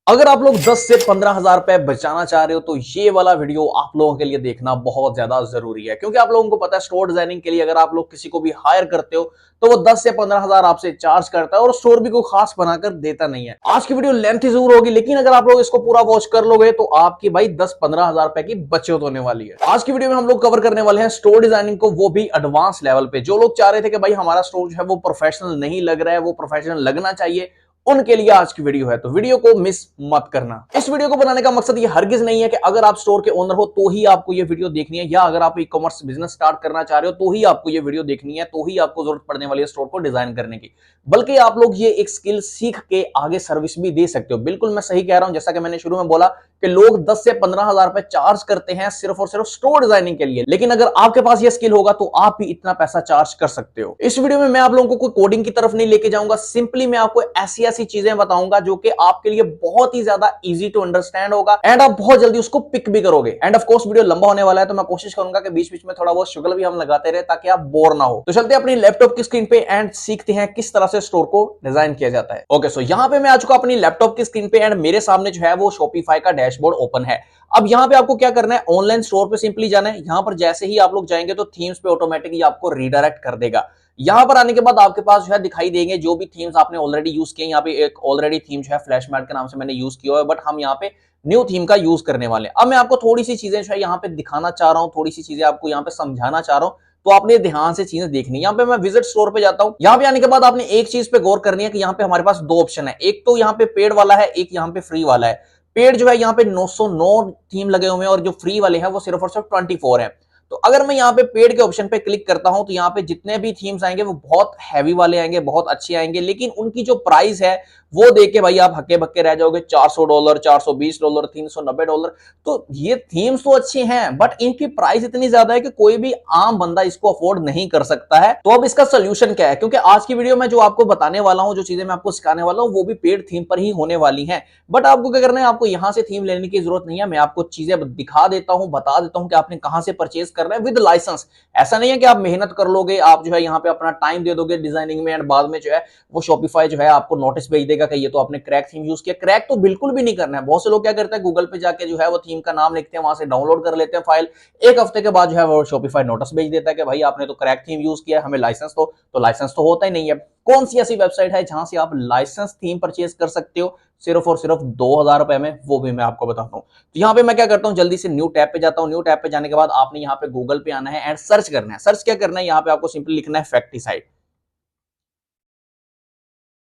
अगर आप लोग 10 से 15 हजार रुपए बचाना चाह रहे हो तो ये वाला वीडियो आप लोगों के लिए देखना बहुत ज्यादा जरूरी है, क्योंकि आप लोगों को पता है स्टोर डिजाइनिंग के लिए अगर आप लोग किसी को भी हायर करते हो तो वो 10 से 15 हजार आपसे चार्ज करता है और स्टोर भी को खास बनाकर देता नहीं है। आज की वीडियो लेंथी जरूर होगी, लेकिन अगर आप लोग इसको पूरा वॉच कर लोगे तो आपकी भाई 10-15 हजार रुपए की बचत होने वाली है। आज की वीडियो में हम लोग कवर करने वाले हैं स्टोर डिजाइनिंग को, वो भी एडवांस लेवल पे। जो लोग चाह रहे थे कि भाई हमारा स्टोर जो है वो प्रोफेशनल नहीं लग रहा है, वो प्रोफेशनल लगना चाहिए, उनके लिए आज की वीडियो है, तो वीडियो को मिस मत करना। इस वीडियो को बनाने का मकसद ये हरगिज नहीं है कि अगर आप स्टोर के ओनर हो तो ही आपको ये वीडियो देखनी है, या अगर आप ई कॉमर्स बिजनेस स्टार्ट करना चाह रहे हो तो ही आपको ये वीडियो देखनी है, तो ही आपको जरूरत पड़ने वाली है स्टोर को डिजाइन करने की। बल्कि आप लोग ये एक स्किल सीख के आगे सर्विस भी दे सकते हो। बिल्कुल मैं सही कह रहा हूं, जैसा कि मैंने शुरू में बोला कि लोग 10 से 15 हजार रुपए चार्ज करते हैं सिर्फ और सिर्फ स्टोर डिजाइनिंग के लिए, लेकिन अगर आपके पास ये स्किल होगा तो आप भी इतना पैसा चार्ज कर सकते हो। इस वीडियो में मैं आप लोगों को कोई कोडिंग की तरफ नहीं लेके जाऊंगा, सिंपली मैं आपको ऐसी ऐसी चीजें बताऊंगा जो कि आपके लिए बहुत ही ज्यादा इजी टू अंडरस्टैंड होगा एंड आप बहुत जल्दी उसको पिक भी करोगे। एंड ऑफ कोर्स वीडियो लंबा होने वाला है, तो मैं कोशिश करूंगा कि बीच बीच में थोड़ा बहुत शुगल भी हम लगाते रहे ताकि आप बोर ना हो। तो चलते हैं अपनी लैपटॉप की स्क्रीन पे एंड सीखते हैं किस तरह से स्टोर को डिजाइन किया जाता है। ओके, सो यहां पे मैं आ चुका अपनी लैपटॉप की स्क्रीन पे एंड मेरे सामने जो है वो शॉपिफाई का डैशबोर्ड ओपन है। अब यहां पे आपको क्या करना है, ऑनलाइन स्टोर पे सिंपली जाना है। यहां पर जैसे ही आप लोग जाएंगे तो थीम्स पे ऑटोमेटिकली आपको रीडायरेक्ट कर देगा। यहां पर आने के बाद आपके पास जो है दिखाई देंगे जो भी थीम्स आपने ऑलरेडी यूज किए। यहाँ पे एक ऑलरेडी थीम जो है फ्लैश मैट के नाम से मैंने यूज किया है, बट हम यहाँ पे न्यू थीम का यूज करने वाले हैं। अब मैं आपको थोड़ी सी चीजें जो है यहाँ पे दिखाना चाह रहा हूँ, थोड़ी सी चीजें आपको यहाँ पे समझाना चाह रहा हूँ, तो आपने ध्यान से चीजें देखनी है। यहाँ पे मैं विजिट स्टोर पे जाता हूँ। यहाँ पे आने के बाद आपने एक चीज पे गौर करनी है कि यहाँ पे हमारे पास दो ऑप्शन है, एक तो यहाँ पे पेड वाला है, एक यहाँ पे फ्री वाला है। पेड जो है यहाँ पे 909 थीम लगे हुए हैं और जो फ्री वाले हैं वो सिर्फ और सिर्फ 24 है। तो अगर मैं यहाँ पे पेड के ऑप्शन पे क्लिक करता हूं तो यहाँ पे जितने भी थीम्स आएंगे वो बहुत हैवी वाले आएंगे, बहुत अच्छे आएंगे, लेकिन उनकी जो प्राइस है वो देख के भाई आप हक्के बक्के रह जाओगे। $400, $420, $390। तो ये थीम्स तो अच्छी हैं बट इनकी प्राइस इतनी ज्यादा है कि कोई भी आम बंदा इसको अफोर्ड नहीं कर सकता है। तो अब इसका सोल्यूशन क्या है, क्योंकि आज की वीडियो में जो आपको बताने वाला हूं, जो चीजें मैं आपको सिखाने वाला हूं वो भी पेड थीम पर ही होने वाली है। बट आपको क्या करना है, आपको यहां से थीम लेने की जरूरत नहीं है। मैं आपको चीजें दिखा देता हूं, बता देता हूं कि आपने कहां से परचेज करना है विद लाइसेंस। ऐसा नहीं है कि आप मेहनत कर लोगे, आप जो है यहाँ पे अपना टाइम दे दोगे डिजाइनिंग में एंड बाद में जो है वो शॉपिफाई जो है आपको नोटिस भेज देगा कि ये तो आपने क्रैक थीम यूज किया। क्रैक तो बिल्कुल भी नहीं करना है। बहुत से लोग क्या करते हैं, गूगल पे जाके जो है वो थीम का नाम लिखते हैं, वहां से डाउनलोड कर लेते हैं फाइल। एक हफ्ते के बाद जो है वो शॉपिफाई नोटिस भेज देता है कि भाई आपने तो क्रैक थीम यूज किया, हमें लाइसेंस तो लाइसेंस तो होता ही नहीं है। कौन सी ऐसी वेबसाइट है जहां से आप लाइसेंस थीम परचेज कर सकते हो सिर्फ और सिर्फ 2000 रुपए में, वो भी मैं आपको बताता हूं। तो यहाँ पे मैं क्या करता हूं, जल्दी से न्यू टैब पे जाता हूं। न्यू टैब पे जाने के बाद आपने यहाँ पे गूगल पे आना है एंड सर्च करना है। सर्च क्या करना है, यहाँ पे आपको सिंपली लिखना है फैक्टिसाइड।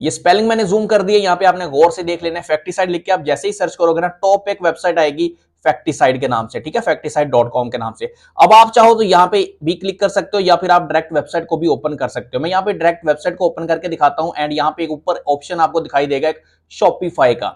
ये स्पेलिंग मैंने जूम कर दिया, यहाँ पे आपने गौर से देख लेना है। फैक्टिसाइड लिख के आप जैसे ही सर्च करोगे ना, टॉप एक वेबसाइट आएगी फैक्टिसाइड के नाम से, ठीक है, फैक्टिसाइड.com के नाम से। अब आप चाहो तो यहाँ पे भी क्लिक कर सकते हो या फिर आप डायरेक्ट वेबसाइट को भी ओपन कर सकते हो। मैं यहाँ पे डायरेक्ट वेबसाइट को ओपन करके दिखाता हूं एंड यहाँ पे एक ऊपर ऑप्शन आपको दिखाई देगा एक शॉपिफाई का,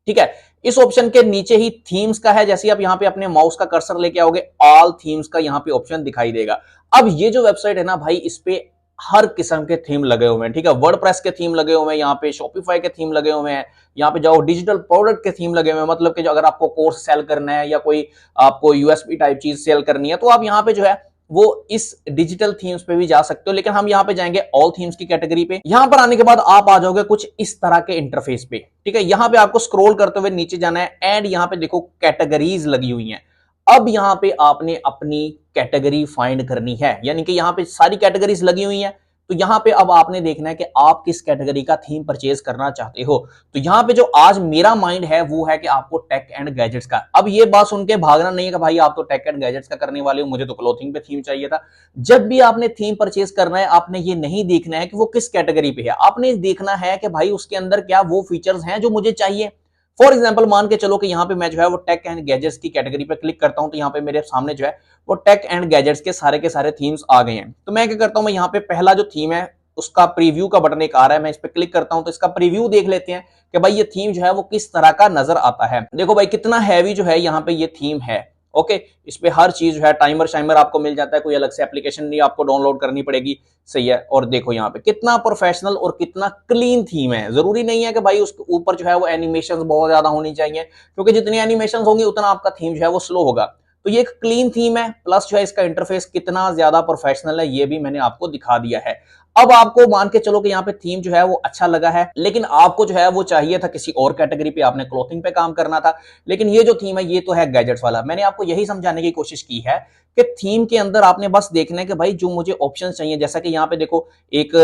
ठीक है। इस ऑप्शन के नीचे ही थीम्स का है। जैसे आप यहाँ पे अपने माउस का कर्सर लेके आओगे, ऑल थीम्स का यहाँ पे ऑप्शन दिखाई देगा। अब ये जो वेबसाइट है ना भाई, इस पे हर किस्म के थीम लगे हुए हैं, ठीक है। वर्डप्रेस के थीम लगे हुए हैं, यहाँ पे शॉपिफाई के थीम लगे हुए हैं। यहाँ पे जाओ, डिजिटल प्रोडक्ट के थीम लगे हुए हैं, मतलब कि जो अगर आपको कोर्स सेल करना है या कोई आपको यूएसपी टाइप चीज सेल करनी है तो आप यहाँ पे जो है वो इस डिजिटल थीम्स पे भी जा सकते हो। लेकिन हम यहाँ पे जाएंगे ऑल थीम्स की कैटेगरी पे। यहाँ पर आने के बाद आप आ जाओगे कुछ इस तरह के इंटरफेस पे, ठीक है। यहाँ पे आपको स्क्रॉल करते हुए नीचे जाना है एंड यहाँ पे देखो कैटेगरीज लगी हुई हैं। अब यहाँ पे आपने अपनी कैटेगरी फाइंड करनी है, यानी कि यहाँ पे सारी कैटेगरीज लगी हुई हैं। तो यहाँ पे अब आपने देखना है कि आप किस कैटेगरी का थीम परचेज करना चाहते हो। तो यहाँ पे जो आज मेरा माइंड है वो है कि आपको टेक एंड गैजेट्स का। अब ये बात सुन के भागना नहीं है कि भाई आप तो टेक एंड गैजेट्स का करने वाले हो, मुझे तो क्लोथिंग पे थीम चाहिए था। जब भी आपने थीम परचेज करना है, आपने ये नहीं देखना है कि वो किस कैटेगरी पे है, आपने देखना है कि भाई उसके अंदर क्या वो फीचर्स हैं जो मुझे चाहिए। फॉर एग्जाम्पल मान के चलो कि यहाँ पे मैं जो है वो टेक एंड गैजेट्स की कैटेगरी पे क्लिक करता हूं, तो यहाँ पे मेरे सामने जो है वो टेक एंड गैजेट्स के सारे थीम्स आ गए हैं। तो मैं क्या करता हूं, मैं यहाँ पे पहला जो थीम है उसका प्रीव्यू का बटन एक आ रहा है, मैं इस पे क्लिक करता हूं तो इसका प्रीव्यू देख लेते हैं कि भाई ये थीम जो है वो किस तरह का नजर आता है। देखो भाई कितना हैवी जो है यहाँ पे ये थीम है। ओके, इस पे हर चीज जो है, टाइमर शाइमर आपको मिल जाता है, कोई अलग से एप्लीकेशन नहीं आपको डाउनलोड करनी पड़ेगी, सही है। और देखो यहाँ पे कितना प्रोफेशनल और कितना क्लीन थीम है। जरूरी नहीं है कि भाई उसके ऊपर जो है वो एनिमेशन बहुत ज्यादा होनी चाहिए, क्योंकि जितनी एनिमेशन होंगी उतना आपका थीम जो है वो स्लो होगा। तो ये एक क्लीन थीम है, प्लस जो है इसका इंटरफेस कितना ज्यादा प्रोफेशनल है ये भी मैंने आपको दिखा दिया है। अब आपको मान के चलो कि यहाँ पे थीम जो है वो अच्छा लगा है, लेकिन आपको जो है वो चाहिए था किसी और कैटेगरी पे, आपने क्लोथिंग पे काम करना था। लेकिन ये जो थीम है ये तो है गैजेट्स वाला। मैंने आपको यही समझाने की कोशिश की है कि थीम के अंदर आपने बस देखना है कि भाई जो मुझे ऑप्शन चाहिए, जैसा कि यहाँ पे देखो एक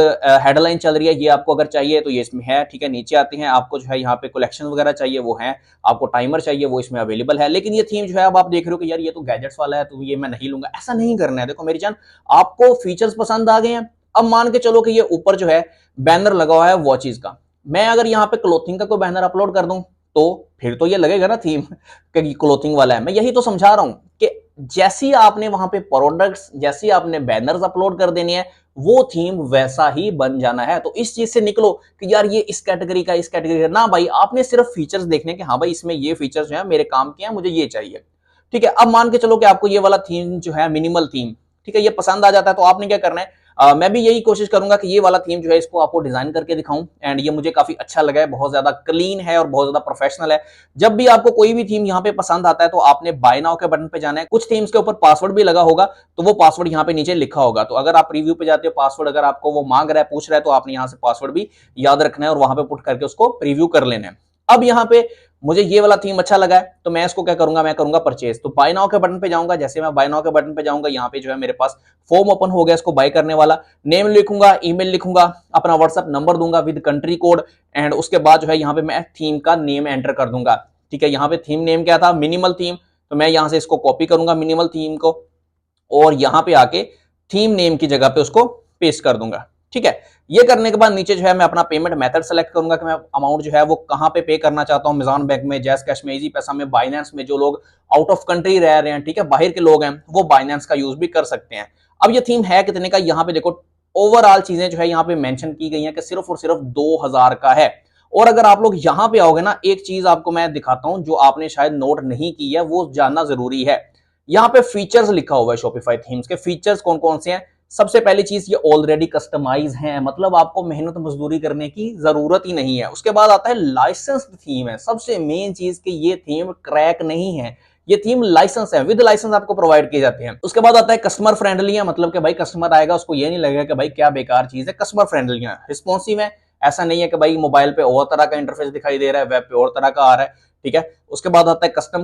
हेडलाइन चल रही है, ये आपको अगर चाहिए तो ये इसमें है, ठीक है। नीचे आते हैं, आपको जो है यहाँ पे कलेक्शन वगैरह चाहिए वो है, आपको टाइमर चाहिए वो इसमें अवेलेबल है। लेकिन ये थीम जो है अब आप देख रहे हो कि यार ये तो गैजेट्स वाला है तो ये मैं नहीं लूंगा, ऐसा नहीं करना है। देखो मेरी जान, आपको फीचर्स पसंद आ गए हैं, अब मान के चलो कि ये ऊपर जो है बैनर लगा हुआ है वॉचेस का, मैं अगर यहाँ पे क्लोथिंग का कोई बैनर अपलोड कर दूं तो फिर तो ये लगेगा ना थीम कि क्लोथिंग वाला है। मैं यही तो समझा रहा हूं कि जैसी आपने वहां पे प्रोडक्ट्स, जैसी आपने बैनर्स अपलोड कर देनी है, वो थीम वैसा ही बन जाना है। तो इस चीज से निकलो कि यार ये इस कैटेगरी का, इस कैटेगरी का ना भाई, आपने सिर्फ फीचर्स देखने के, हाँ भाई इसमें ये फीचर्स जो है मेरे काम के हैं, मुझे ये चाहिए, ठीक है। अब मान के चलो कि आपको ये वाला थीम जो है मिनिमल थीम, ठीक है, ये पसंद आ जाता है, तो आपने क्या करना है, मैं भी यही कोशिश करूंगा कि ये वाला थीम जो है इसको आपको डिजाइन करके दिखाऊं, एंड ये मुझे काफी अच्छा लगा है, बहुत ज्यादा क्लीन है और बहुत ज्यादा प्रोफेशनल है। जब भी आपको कोई भी थीम यहाँ पे पसंद आता है तो आपने बाय नाउ के बटन पे जाना है। कुछ थीम्स के ऊपर पासवर्ड भी लगा होगा, तो वो पासवर्ड यहाँ पे नीचे लिखा होगा, तो अगर आप रिव्यू पे जाते हो, पासवर्ड अगर आपको वो मांग रहा है, पूछ रहा है, तो आपने यहाँ से पासवर्ड भी याद रखना है और वहां पे पुट करके उसको प्रीव्यू कर लेना है। अब यहाँ पे मुझे ये वाला थीम अच्छा लगा है तो मैं इसको क्या करूंगा, मैं करूंगा परचेज। तो बाय नाउ के बटन पे जाऊंगा, जैसे मैं बाय नाउ के बटन पे जाऊंगा, यहाँ पे जो है मेरे पास फॉर्म ओपन हो गया इसको बाय करने वाला। नेम लिखूंगा, ईमेल लिखूंगा, अपना व्हाट्सएप नंबर दूंगा विद कंट्री कोड, एंड उसके बाद जो है यहाँ पे मैं थीम का नेम एंटर कर दूंगा, ठीक है। यहाँ पे थीम नेम क्या था, मिनिमल थीम, तो मैं यहाँ से इसको कॉपी करूंगा मिनिमल थीम को, और यहाँ पे आके थीम नेम की जगह पे उसको पेस्ट कर दूंगा, ठीक है। ये करने के बाद नीचे जो है मैं अपना पेमेंट मेथड सेलेक्ट करूंगा कि मैं अमाउंट जो है वो कहां पे करना चाहता हूं, अमेज़न बैंक में, जैस कैश में, इजी पैसा में, बाइनेंस में। जो लोग आउट ऑफ कंट्री रह रहे हैं, ठीक है, बाहर के लोग हैं, वो बाइनेंस का यूज भी कर सकते हैं। अब ये थीम है कितने का, यहाँ पे देखो ओवरऑल चीजें जो है यहाँ पे मेंशन की गई हैं कि सिर्फ और सिर्फ 2000 का है। और अगर आप लोग यहाँ पे आओगे ना, एक चीज आपको मैं दिखाता हूं जो आपने शायद नोट नहीं की है, वो जानना जरूरी है। यहाँ पे फीचर्स लिखा हुआ है, शॉपिफाई थीम्स के फीचर्स कौन कौन से हैं। सबसे पहली चीज, ये ऑलरेडी कस्टमाइज है, मतलब आपको मेहनत मजदूरी करने की जरूरत ही नहीं है। उसके बाद आता है लाइसेंस्ड थीम है, सबसे मेन चीज कि ये थीम क्रैक नहीं है, ये थीम लाइसेंस है, विद लाइसेंस आपको प्रोवाइड किए जाते हैं। उसके बाद आता है कस्टमर फ्रेंडली है, मतलब कि भाई कस्टमर आएगा उसको ये नहीं लगेगा कि भाई क्या बेकार चीज है। कस्टमर फ्रेंडली है, रिस्पॉन्सिव है, ऐसा नहीं है कि भाई मोबाइल पे और तरह का इंटरफेस दिखाई दे रहा है, वेब पे और तरह का आ रहा है, ठीक है। उसके बाद आता है कस्टम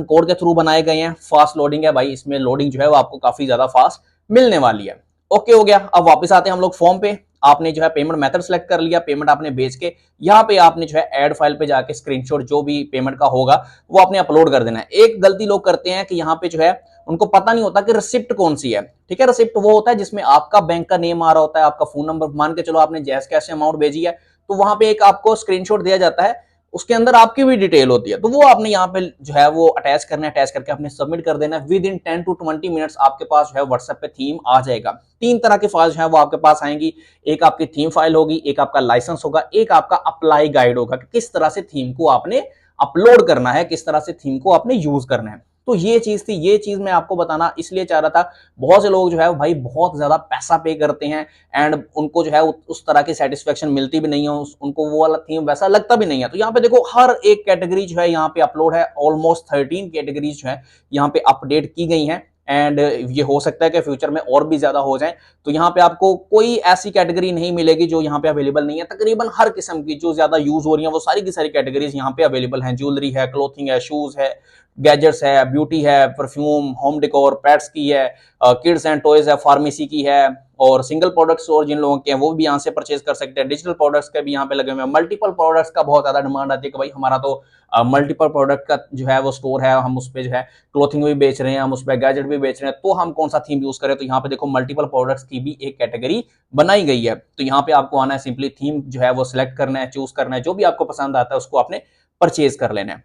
कोड के थ्रू बनाए गए हैं, फास्ट लोडिंग है भाई, इसमें लोडिंग जो है वो आपको काफी ज्यादा फास्ट मिलने वाली है। ओके हो गया। अब वापस आते हैं हम लोग फॉर्म पे। आपने जो है पेमेंट मेथड सेलेक्ट कर लिया, पेमेंट आपने भेज के यहाँ पे आपने जो है ऐड फाइल पे जाके स्क्रीनशॉट जो भी पेमेंट का होगा वो आपने अपलोड कर देना है। एक गलती लोग करते हैं कि यहाँ पे जो है उनको पता नहीं होता कि रिसिप्ट कौन सी है, ठीक है। रिसिप्ट वो होता है जिसमें आपका बैंक का नेम आ रहा होता है, आपका फोन नंबर, मान के चलो आपने जैस कैश अमाउंट भेजी है तो वहां पे एक आपको स्क्रीनशॉट दिया जाता है, उसके अंदर आपकी भी डिटेल होती है, तो वो आपने यहाँ पे जो है वो अटैच करना है, अटैच करके आपने सबमिट कर देना है। विद इन 10 to 20 मिनट्स आपके पास जो है व्हाट्सएप पे थीम आ जाएगा। 3 तरह की फाइल जो है वो आपके पास आएंगी, एक आपकी थीम फाइल होगी, एक आपका लाइसेंस होगा, एक आपका अप्लाई गाइड होगा कि किस तरह से थीम को आपने अपलोड करना है, किस तरह से थीम को आपने यूज करना है। तो ये चीज थी, ये चीज मैं आपको बताना इसलिए चाह रहा था। बहुत से लोग जो है भाई बहुत ज्यादा पैसा पे करते हैं एंड उनको जो है उस तरह की सेटिस्फेक्शन मिलती भी नहीं है, उनको वो वाला थीम वैसा लगता भी नहीं है। तो यहाँ पे देखो हर एक कैटेगरी जो है यहाँ पे अपलोड है, ऑलमोस्ट 13 कैटेगरीज जो है यहाँ पे अपडेट की गई हैं, एंड ये हो सकता है कि फ्यूचर में और भी ज्यादा हो जाए। तो यहाँ पे आपको कोई ऐसी कैटेगरी नहीं मिलेगी जो यहाँ पे अवेलेबल नहीं है। तकरीबन हर किस्म की जो ज्यादा यूज हो रही है वो सारी की सारी कैटेगरीज यहाँ पे अवेलेबल हैं। ज्वेलरी है, क्लोथिंग है, शूज है, गैजेट्स है, ब्यूटी है, परफ्यूम, होम डेकोर, पेट्स की है, किड्स एंड टॉयज है, फार्मेसी की है, और सिंगल प्रोडक्ट्स और जिन लोगों के हैं वो भी यहाँ से परचेज कर सकते हैं। डिजिटल प्रोडक्ट्स के भी यहाँ पे लगे हुए हैं। मल्टीपल प्रोडक्ट्स का बहुत ज्यादा डिमांड आती है कि भाई हमारा तो मल्टीपल प्रोडक्ट का जो है वो स्टोर है, हम उस पर जो है क्लोथिंग भी बेच रहे हैं, हम उस पर गैजेट भी बेच रहे हैं, तो हम कौन सा थीम यूज करें। तो यहाँ पे देखो मल्टीपल प्रोडक्ट्स की भी एक कैटेगरी बनाई गई है। तो यहाँ पे आपको आना है, सिंपली थीम जो है वो सिलेक्ट करना है, चूज करना है, जो भी आपको पसंद आता है उसको आपने परचेज कर लेना है।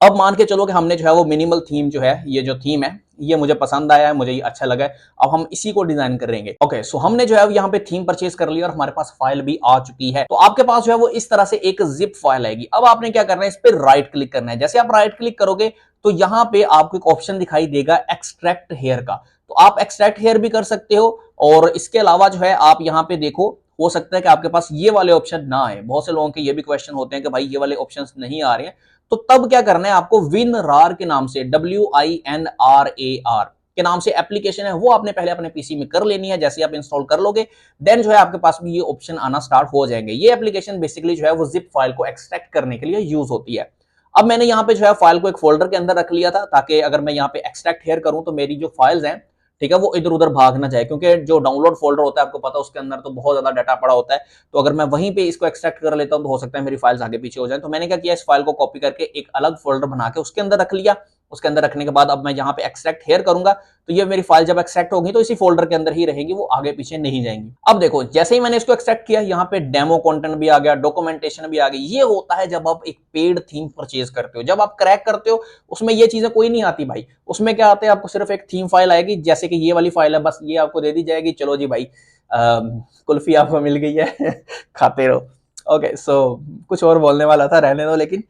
अब मान के चलो कि हमने जो है वो मिनिमल थीम जो है, ये जो थीम है ये मुझे पसंद आया है, मुझे ये अच्छा लगा है, अब हम इसी को डिजाइन करेंगे। ओके, सो हमने जो है यहाँ पे थीम परचेज कर लिया और हमारे पास फाइल भी आ चुकी है। तो आपके पास जो है वो इस तरह से एक जिप फाइल आएगी। अब आपने क्या करना है, इस पर राइट क्लिक करना है। जैसे आप राइट क्लिक करोगे तो यहाँ पे आपको एक ऑप्शन दिखाई देगा एक्सट्रैक्ट हेयर का। तो आप एक्सट्रैक्ट हेयर भी कर सकते हो, और इसके अलावा जो है आप यहाँ पे देखो, हो सकता है कि आपके पास ये वाले ऑप्शन ना आए। बहुत से लोगों के ये भी क्वेश्चन होते हैं कि भाई ये वाले ऑप्शंस नहीं आ रहे हैं, तो तब क्या करना है आपको, विन रार के नाम से, WINRAR, के नाम से एप्लीकेशन है, वो आपने पहले अपने पीसी में कर लेनी है। जैसे आप इंस्टॉल कर लोगे देन जो है आपके पास भी ये ऑप्शन आना स्टार्ट हो जाएंगे। ये एप्लीकेशन बेसिकली जो है वो जिप फाइल को एक्सट्रैक्ट करने के लिए यूज होती है। अब मैंने यहाँ पे जो है फाइल को एक फोल्डर के अंदर रख लिया था, ताकि अगर मैं यहाँ पे एक्सट्रैक्ट हेयर करूं तो मेरी जो फाइल्स हैं, ठीक है, वो इधर उधर भाग ना जाए, क्योंकि जो डाउनलोड फोल्डर होता है आपको पता है उसके अंदर तो बहुत ज्यादा डाटा पड़ा होता है। तो अगर मैं वहीं पे इसको एक्सट्रैक्ट कर लेता हूं तो हो सकता है मेरी फाइल्स आगे पीछे हो जाए। तो मैंने क्या किया, इस फाइल को कॉपी करके एक अलग फोल्डर बना के उसके अंदर रख लिया। उसके अंदर रखने के बाद अब मैं यहाँ पे एक्सट्रैक्ट हेयर करूंगा तो ये मेरी फाइल जब एक्सट्रैक्ट होगी तो इसी फोल्डर के अंदर ही रहेगी, वो आगे पीछे नहीं जाएंगी। अब देखो जैसे ही मैंने इसको एक्सट्रैक्ट किया, यहाँ पे डेमो कंटेंट भी आ गया, डॉक्यूमेंटेशन भी आ गई। ये होता है जब आप एक पेड थीम परचेज करते हो, जब आप क्रैक करते हो उसमें ये चीजें कोई नहीं आती भाई। उसमें क्या आता है, आपको सिर्फ एक थीम फाइल आएगी, जैसे कि ये वाली फाइल है, बस ये आपको दे दी जाएगी, चलो जी भाई कुल्फी आपको मिल गई है खाते रहो। ओके सो कुछ और बोलने वाला था, रहने दो। लेकिन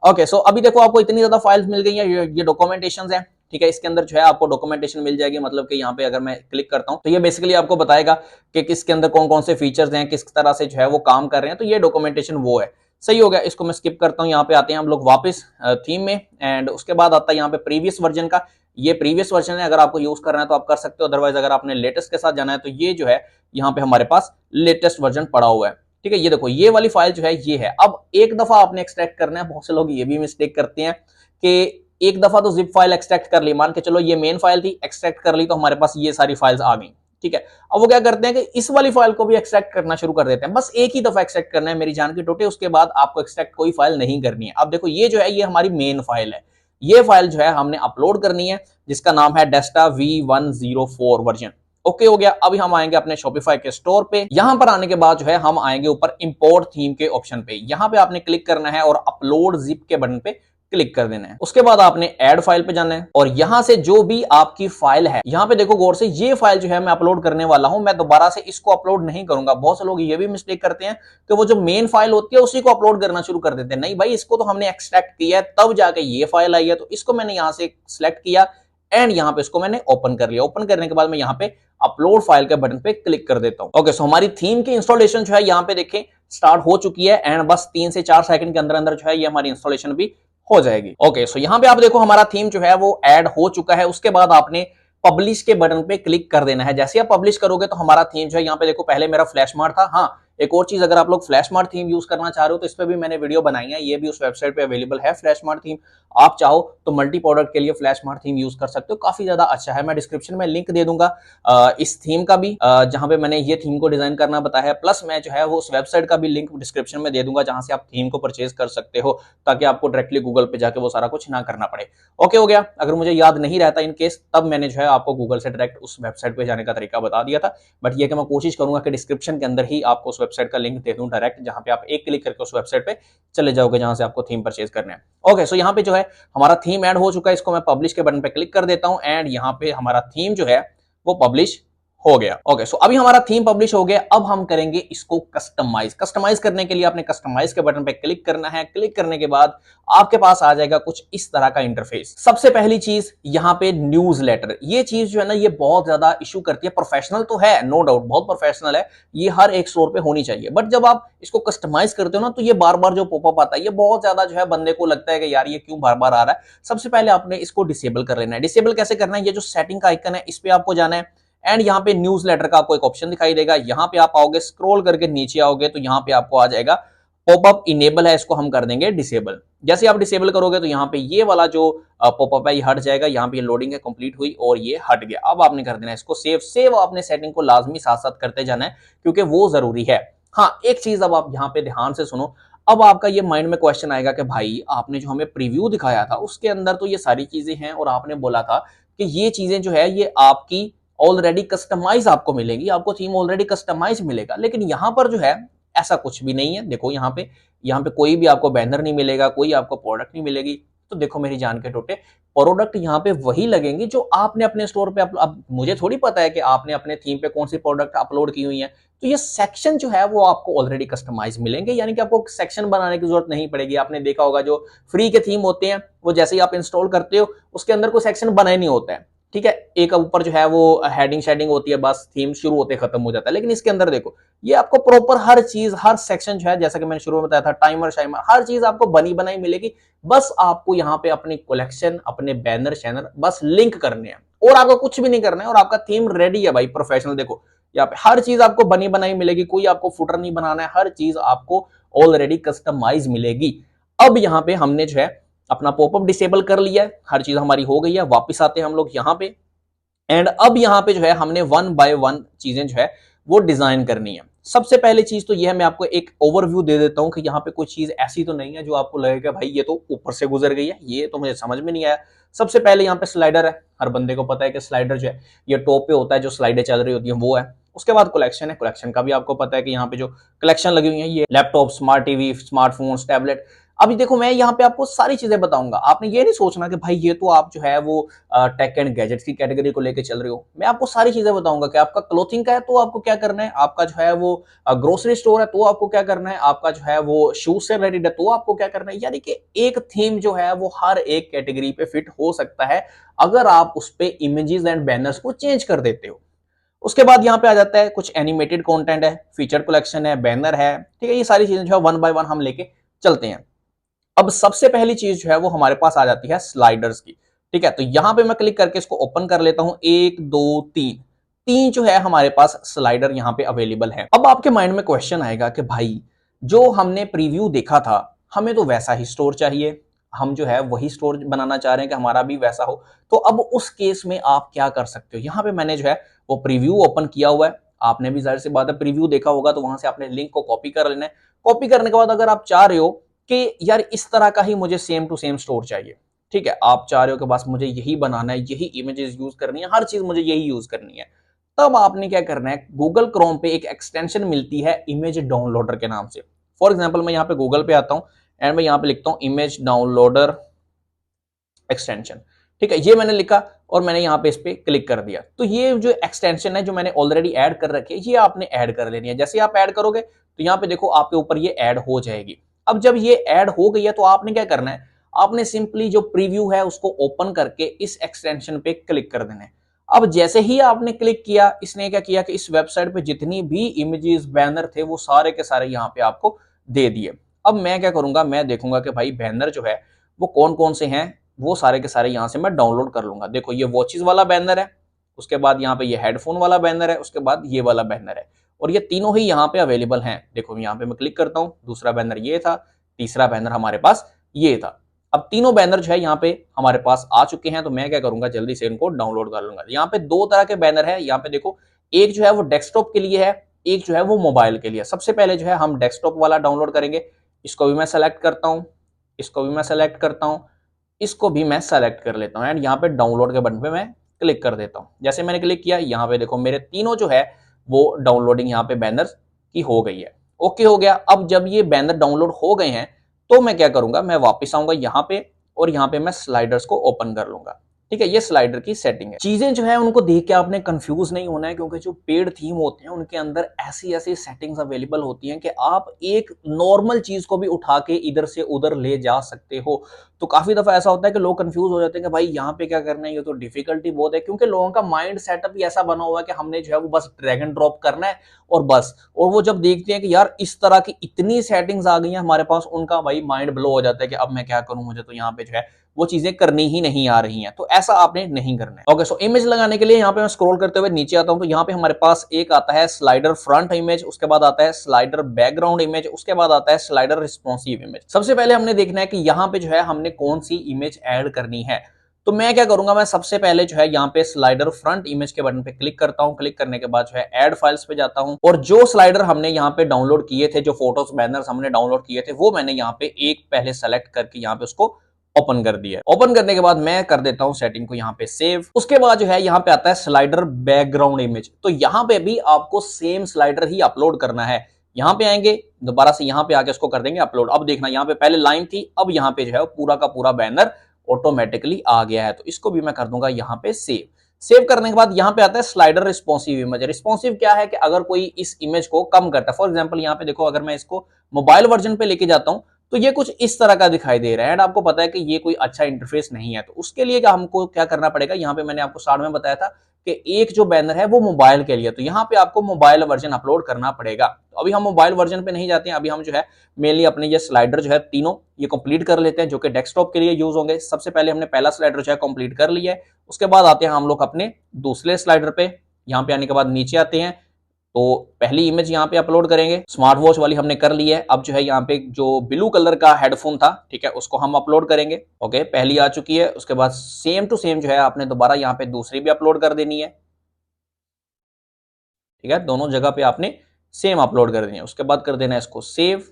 ओके सो अभी देखो आपको इतनी ज्यादा फाइल्स मिल गई है, ये डॉक्यूमेंटेशन है, ठीक है। इसके अंदर जो है आपको डॉक्यूमेंटेशन मिल जाएगी, मतलब कि यहाँ पे अगर मैं क्लिक करता हूँ तो ये बेसिकली आपको बताएगा कि किसके अंदर कौन कौन से फीचर्स हैं, किस तरह से जो है वो काम कर रहे हैं। तो ये डॉक्यूमेंटेशन वो है, सही हो गया। इसको मैं स्किप करता हूँ। यहाँ पे आते हैं हम लोग वापस थीम में, एंड उसके बाद आता है यहाँ पे प्रीवियस वर्जन का। ये प्रीवियस वर्जन है, अगर आपको यूज करना है तो आप कर सकते हो, अदरवाइज अगर आपने लेटेस्ट के साथ जाना है तो ये जो है यहाँ पे हमारे पास लेटेस्ट वर्जन पड़ा हुआ है, ठीक है। ये देखो ये वाली फाइल जो है ये है। अब एक दफा आपने एक्सट्रैक्ट करना है, बहुत से लोग ये भी मिस्टेक करते हैं कि एक दफा तो जिप फाइल एक्सट्रैक्ट कर ली, मान के चलो ये मेन फाइल थी, एक्सट्रैक्ट कर ली तो हमारे पास ये सारी फाइल्स आ गई, ठीक है। अब वो क्या करते हैं कि इस वाली फाइल को भी एक्सट्रैक्ट करना शुरू कर देते हैं। बस एक ही दफा एक्सट्रैक्ट करना है मेरी जान की टोटे, उसके बाद आपको एक्सट्रैक्ट कोई फाइल नहीं करनी है। अब देखो ये जो है ये हमारी मेन फाइल है, ये फाइल जो है हमने अपलोड करनी है, जिसका नाम है डेस्टा V104 वर्जन। ओके हो गया। अभी हम आएंगे अपने शॉपिफाई के स्टोर पे। यहां पर आने के बाद जो है हम आएंगे ऊपर इंपोर्ट थीम के ऑप्शन पे। यहां पे आपने क्लिक करना है और अपलोड जिप के बटन पे क्लिक कर देना है। उसके बाद आपने ऐड फाइल पे जाना है और यहां से जो भी आपकी फाइल है, यहां पे देखो गौर से, ये फाइल जो है मैं अपलोड करने वाला हूं, मैं दोबारा से इसको अपलोड नहीं करूंगा। बहुत से लोग ये भी मिस्टेक करते हैं कि वो जो मेन फाइल होती है उसी को अपलोड करना शुरू कर देते हैं। नहीं भाई, इसको तो हमने एक्सट्रैक्ट किया है तब जाके ये फाइल आई है, तो इसको मैंने यहां से सिलेक्ट किया एंड यहां पे इसको मैंने ओपन कर लिया। ओपन करने के बाद मैं यहां पे अपलोड फाइल के बटन पे क्लिक कर देता हूं। ओके सो हमारी थीम की इंस्टॉलेशन जो है यहां पे देखें स्टार्ट हो चुकी है, एंड बस 3 से 4 सेकंड के अंदर अंदर जो है ये हमारी इंस्टॉलेशन भी हो जाएगी। ओके सो यहां पे आप देखो हमारा थीम जो है वो ऐड हो चुका है। उसके बाद आपने पब्लिश के बटन पे क्लिक कर देना है। जैसे आप पब्लिश करोगे तो हमारा थीम जो है, यहाँ पे देखो पहले मेरा फ्लैश मार्क था। हाँ, एक और चीज, अगर आप लोग फ्लैश मार्क थीम यूज करना चाह रहे हो तो इस पे भी मैंने वीडियो बनाई है, ये भी उस वेबसाइट पे अवेलेबल है फ्लैश मार्क थीम। आप चाहो तो मल्टी प्रोडक्ट के लिए फ्लैश मार्क थीम यूज कर सकते हो, काफी ज्यादा अच्छा है। मैं डिस्क्रिप्शन में लिंक दे दूंगा इस थीम का भी, जहां पे मैंने ये थीम को डिजाइन करना बताया है। प्लस मैं जो है वो उस वेबसाइट का भी लिंक डिस्क्रिप्शन में दे दूंगा जहां से आप थीम को परचेज कर सकते हो, ताकि आपको डायरेक्टली गूगल पे जाके वो सारा कुछ ना करना पड़े। ओके हो गया। अगर मुझे याद नहीं रहता इन केस, तब मैंने जो है आपको गूगल से डायरेक्ट उस वेबसाइट पे जाने का तरीका बता दिया था। बट ये कि मैं कोशिश करूंगा कि डिस्क्रिप्शन के अंदर ही आपको उस वेबसाइट का लिंक दे दूं डायरेक्ट, जहां पे आप एक क्लिक करके उस वेबसाइट पे चले जाओगे जहां से आपको थीम परचेज करने हैं। ओके सो यहाँ पे जो है हमारा थीम ऐड हो चुका है। इसको मैं पब्लिश के बटन पे क्लिक कर देता हूं एंड यहाँ पे हमारा थीम जो है वो पब्लिश हो गया। ओके सो अभी हमारा थीम पब्लिश हो गया। अब हम करेंगे इसको कस्टमाइज। कस्टमाइज करने के लिए आपने कस्टमाइज के बटन पे क्लिक करना है। क्लिक करने के बाद आपके पास आ जाएगा कुछ इस तरह का इंटरफेस। सबसे पहली चीज यहाँ पे न्यूज़लेटर। ये चीज जो है ना ये बहुत ज्यादा इशू करती है। प्रोफेशनल तो है, नो डाउट बहुत प्रोफेशनल है, ये हर एक स्टोर पे होनी चाहिए। बट जब आप इसको कस्टमाइज करते हो ना तो ये बार बार जो पॉपअप आता है ये बहुत ज्यादा जो है बंदे को लगता है कि यार ये क्यों बार बार आ रहा है। सबसे पहले आपने इसको डिसेबल कर लेना है। डिसेबल कैसे करना है, ये जो सेटिंग का आइकन है इस पे आपको जाना है एंड यहाँ पे न्यूज़लेटर का आपको एक ऑप्शन दिखाई देगा। यहाँ पे आप आओगे, स्क्रॉल करके नीचे आओगे तो यहाँ पे आपको आ जाएगा पॉपअप इनेबल है, इसको हम कर देंगे डिसेबल। जैसे आप डिसेबल करोगे तो यहाँ पे ये वाला जो पॉपअप है ये हट जाएगा। यहाँ पे लोडिंग है कंप्लीट हुई और ये हट गया। अब आपने कर देना है इसको सेव। सेव आपने सेटिंग को लाजमी साथ साथ करते जाना है क्योंकि वो जरूरी है। हाँ, एक चीज अब आप यहाँ पे ध्यान से सुनो। अब आपका ये माइंड में क्वेश्चन आएगा कि भाई आपने जो हमें प्रीव्यू दिखाया था उसके अंदर तो ये सारी चीजें हैं और आपने बोला था कि ये चीजें जो है ये आपकी ऑलरेडी कस्टमाइज आपको मिलेगी, आपको थीम ऑलरेडी कस्टमाइज मिलेगा। लेकिन यहाँ पर जो है ऐसा कुछ भी नहीं है। देखो यहाँ पे कोई भी आपको बैनर नहीं मिलेगा, कोई आपको प्रोडक्ट नहीं मिलेगी। तो देखो मेरी जान के टोटे, प्रोडक्ट यहाँ पे वही लगेंगे जो आपने अपने स्टोर पे अब मुझे थोड़ी पता है कि आपने अपने थीम पे कौन सी प्रोडक्ट अपलोड की हुई है। तो ये सेक्शन जो है वो आपको ऑलरेडी कस्टमाइज मिलेंगे, यानी कि आपको सेक्शन बनाने की जरूरत नहीं पड़ेगी। आपने देखा होगा जो फ्री के थीम होते हैं वो जैसे ही आप इंस्टॉल करते हो उसके अंदर कोई सेक्शन बना ही नहीं होता है, ठीक है, एक ऊपर जो है वो हेडिंग शेडिंग होती है, बस थीम शुरू होते खत्म हो जाता है। लेकिन इसके अंदर देखो, ये आपको प्रॉपर हर चीज, हर सेक्शन जो है, जैसा कि मैंने शुरू में बताया था, टाइमर शाइमर हर चीज आपको बनी बनाई मिलेगी। बस आपको यहाँ पे अपनी कलेक्शन, अपने बैनर शैनर बस लिंक करने हैं, और आपको कुछ भी नहीं करना है, और आपका थीम रेडी है भाई, प्रोफेशनल। देखो यहाँ पे हर चीज आपको बनी बनाई मिलेगी, कोई आपको फुटर नहीं बनाना है, हर चीज आपको ऑलरेडी कस्टमाइज मिलेगी। अब यहाँ पे हमने जो है अपना पॉपअप डिसेबल कर लिया है, हर चीज हमारी हो गई है। वापस आते हैं हम लोग यहाँ पे, एंड अब यहाँ पे जो है हमने वन बाय वन चीजें जो है वो डिजाइन करनी है। सबसे पहली चीज तो ये है, मैं आपको एक ओवरव्यू दे देता हूं कि यहाँ पे कोई चीज ऐसी तो नहीं है जो आपको लगेगा भाई ये तो ऊपर से गुजर गई है, ये तो मुझे समझ में नहीं आया। सबसे पहले यहाँ पे स्लाइडर है, हर बंदे को पता है कि स्लाइडर जो है ये टॉप पे होता है, जो स्लाइडें चल रही होती है वो है। उसके बाद कलेक्शन है, कलेक्शन का भी आपको पता है कि यहाँ पे जो कलेक्शन लगी हुई है, ये laptop, smart TV, smartphone, tablet. अभी देखो मैं यहाँ पे आपको सारी चीजें बताऊंगा, आपने ये नहीं सोचना कि भाई ये तो आप जो है वो टेक एंड गैजेट्स की कैटेगरी को लेकर चल रहे हो। मैं आपको सारी चीजें बताऊंगा कि आपका क्लोथिंग का है तो आपको क्या करना है, आपका जो है वो ग्रोसरी स्टोर है तो आपको क्या करना है, आपका जो है वो शूज से रिलेटेड है तो आपको क्या करना है। यानी कि एक थीम जो है वो हर एक कैटेगरी पे फिट हो सकता है, अगर आप उस पे इमेजेस एंड बैनर्स को चेंज कर देते हो। उसके बाद यहाँ पे आ जाता है कुछ एनिमेटेड कंटेंट है, फीचर कलेक्शन है, बैनर है, ठीक है। ये सारी चीजें जो है वन बाय वन हम लेके चलते हैं। अब सबसे पहली चीज जो है वो हमारे पास आ जाती है स्लाइडर्स की, ठीक है। तो यहां पे मैं क्लिक करके इसको ओपन कर लेता हूं, एक दो तीन, तीन जो है हमारे पास स्लाइडर यहां पे अवेलेबल है। अब आपके माइंड में क्वेश्चन आएगा कि भाई जो हमने प्रीव्यू देखा था, हमें तो वैसा ही स्टोर चाहिए, हम जो है वही स्टोर बनाना चाह रहे हैं कि हमारा भी वैसा हो। तो अब उस केस में आप क्या कर सकते हो, यहां पे मैंने जो है वो प्रीव्यू ओपन किया हुआ है। आपने भी जाहिर सी बात है प्रीव्यू देखा होगा, तो वहां से आपने लिंक को कॉपी कर लेना है। कॉपी करने के बाद अगर आप चाह रहे हो कि यार इस तरह का ही मुझे सेम टू सेम स्टोर चाहिए, ठीक है, आप चाह रहे हो कि बस मुझे यही बनाना है, यही इमेजेस यूज करनी है, हर चीज मुझे यही यूज करनी है, तब आपने क्या करना है, गूगल क्रोम पे एक एक्सटेंशन मिलती है इमेज डाउनलोडर के नाम से। फॉर एग्जाम्पल मैं यहाँ पे गूगल पे आता हूँ एंड मैं यहाँ पे लिखता हूँ इमेज डाउनलोडर एक्सटेंशन, ठीक है। ये मैंने लिखा और मैंने यहाँ पे इस पे क्लिक कर दिया। तो ये जो एक्सटेंशन है जो मैंने ऑलरेडी ऐड कर रखी है, ये आपने ऐड कर लेनी है। जैसे आप ऐड करोगे तो यहाँ पे देखो आपके ऊपर ये ऐड हो जाएगी। अब जब ये ऐड हो गई है तो आपने क्या करना है, आपने सिंपली जो प्रीव्यू है उसको ओपन करके इस एक्सटेंशन पे क्लिक कर देना है। अब जैसे ही आपने क्लिक किया, इसने क्या किया कि इस वेबसाइट पे जितनी भी इमेजेस बैनर थे वो सारे के सारे यहाँ पे आपको दे दिए। अब मैं क्या करूंगा, मैं देखूंगा कि भाई बैनर जो है वो कौन कौन से हैं, वो सारे के सारे यहाँ से मैं डाउनलोड कर लूंगा। देखो ये वॉचेस वाला बैनर है, उसके बाद यहाँ पे ये हेडफोन वाला बैनर है, उसके बाद ये वाला बैनर है, और ये तीनों ही यहाँ पे अवेलेबल हैं। देखो यहाँ पे मैं क्लिक करता हूँ, दूसरा बैनर ये था, तीसरा बैनर हमारे पास ये था। अब तीनों बैनर जो है यहाँ पे हमारे पास आ चुके हैं, तो मैं क्या करूंगा, जल्दी से इनको डाउनलोड कर लूंगा। यहाँ पे दो तरह के बैनर है, यहाँ पे देखो एक जो है वो डेस्कटॉप के लिए है, एक जो है वो मोबाइल के लिए। सबसे पहले जो है हम डेस्कटॉप वाला डाउनलोड करेंगे। इसको भी मैं सेलेक्ट करता हूँ, इसको भी मैं सेलेक्ट करता हूँ, इसको भी मैं सेलेक्ट कर लेता हूं एंड यहाँ पे डाउनलोड के बटन पे मैं क्लिक कर देता हूं। जैसे मैंने क्लिक किया, यहाँ पे देखो मेरे तीनों जो है वो डाउनलोडिंग यहाँ पे बैनर की हो गई है। ओके हो गया। अब जब ये बैनर डाउनलोड हो गए हैं तो मैं क्या करूंगा, मैं वापस आऊंगा यहाँ पे और यहाँ पे मैं स्लाइडर्स को ओपन कर लूंगा, ठीक है। ये स्लाइडर की सेटिंग है। चीजें जो है उनको देख के आपने कंफ्यूज नहीं होना है, क्योंकि जो पेड थीम होते हैं उनके अंदर ऐसी ऐसी सेटिंग्स अवेलेबल होती हैं कि आप एक नॉर्मल चीज को भी उठा के इधर से उधर ले जा सकते हो। तो काफी दफा ऐसा होता है कि लोग कंफ्यूज हो जाते हैं कि भाई यहाँ पे क्या करना है, ये तो डिफिकल्टी बहुत है, क्योंकि लोगों का माइंड सेटअप ही ऐसा बना हुआ है कि हमने जो है वो बस ड्रैग एंड ड्रॉप करना है और बस। और वो जब देखते हैं कि यार इस तरह की इतनी सेटिंग्स आ गई हैं हमारे पास, उनका भाई माइंड ब्लो हो जाता है कि अब मैं क्या करूं, मुझे तो यहाँ पे जो है वो चीजें करनी ही नहीं आ रही हैं। तो ऐसा आपने नहीं करना है। ओके, सो इमेज लगाने के लिए यहाँ पे मैं स्क्रॉल करते हुए नीचे आता हूं, तो यहाँ पे हमारे पास एक आता है स्लाइडर फ्रंट इमेज, उसके बाद आता है स्लाइडर बैकग्राउंड इमेज, उसके बाद आता है स्लाइडर रिस्पॉन्सिव इमेज। सबसे पहले हमने देखना है कि यहाँ पे जो है हमने कौन सी इमेज ऐड करनी है। तो मैं क्या करूंगा, मैं सबसे पहले जो है यहाँ पे स्लाइडर फ्रंट इमेज के बटन पे क्लिक करता हूँ। क्लिक करने के बाद जो है ऐड फाइल्स पे जाता हूँ और जो स्लाइडर हमने यहाँ पे डाउनलोड किए थे, जो फोटोज बैनर्स हमने डाउनलोड किए थे, वो मैंने यहाँ पे एक पहले सेलेक्ट करके यहाँ पे उसको ओपन कर दिया। ओपन करने के बाद मैं कर देता हूं सेटिंग को यहाँ पे सेव। उसके बाद जो है यहाँ पे आता है स्लाइडर बैकग्राउंड इमेज। तो यहाँ पे भी आपको सेम स्लाइडर ही अपलोड करना है। यहाँ पे आएंगे, दोबारा से यहाँ पे आके इसको कर देंगे अपलोड। अब देखना यहाँ पे पहले लाइन थी, अब यहाँ पे जो है पूरा का पूरा बैनर ऑटोमेटिकली आ गया है। तो इसको भी मैं कर दूंगा यहाँ पे सेव। सेव करने के बाद यहाँ पे आता है स्लाइडर रिस्पॉन्सिव इमेज। रिस्पॉन्सिव क्या है कि अगर कोई इस इमेज को कम करता है, फॉर एग्जांपल यहाँ पे देखो, अगर मैं इसको मोबाइल वर्जन पे लेके जाता हूँ तो ये कुछ इस तरह का दिखाई दे रहा है एंड आपको पता है कि ये कोई अच्छा इंटरफेस नहीं है। तो उसके लिए हमको क्या करना पड़ेगा, यहाँ पे मैंने आपको स्टार्ट में बताया था कि एक जो बैनर है वो मोबाइल के लिए, तो यहाँ पे आपको मोबाइल वर्जन अपलोड करना पड़ेगा। तो अभी हम मोबाइल वर्जन पे नहीं जाते हैं, अभी हम जो है मेनली अपने ये स्लाइडर जो है तीनों ये कंप्लीट कर लेते हैं जो कि डेस्कटॉप के लिए यूज होंगे। सबसे पहले हमने पहला स्लाइडर जो है कंप्लीट कर लिया है, उसके बाद आते हैं हम लोग अपने दूसरे स्लाइडर पे। यहाँ पे आने के बाद नीचे आते हैं, तो पहली इमेज यहाँ पे अपलोड करेंगे, स्मार्ट वॉच वाली हमने कर ली है। अब जो है यहाँ पे जो ब्लू कलर का हेडफोन था, ठीक है, उसको हम अपलोड करेंगे। ओके, पहली आ चुकी है। उसके बाद सेम टू सेम जो है आपने दोबारा यहाँ पे दूसरी भी अपलोड कर देनी है, ठीक है, दोनों जगह पे आपने सेम अपलोड कर देनी है। उसके बाद कर देना है इसको सेव।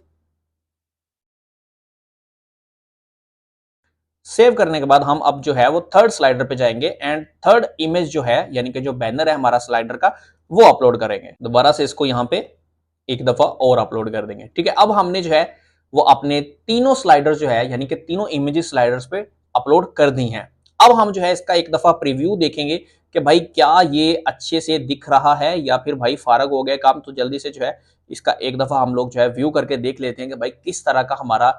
सेव करने के बाद हम अब जो है वो थर्ड स्लाइडर पे जाएंगे एंड थर्ड इमेज जो है यानी कि जो बैनर है हमारा स्लाइडर का वो अपलोड करेंगे। दोबारा से इसको यहाँ पे एक दफा और अपलोड कर देंगे, ठीक है। अब हमने जो है वो अपने तीनों स्लाइडर जो है यानी कि तीनों इमेजेस स्लाइडर्स पे अपलोड कर दी हैं। अब हम जो है इसका एक दफा प्रीव्यू देखेंगे कि भाई क्या ये अच्छे से दिख रहा है या फिर भाई फारग हो गया काम। तो जल्दी से जो है इसका एक दफा हम लोग जो है व्यू करके देख लेते हैं कि भाई किस तरह का हमारा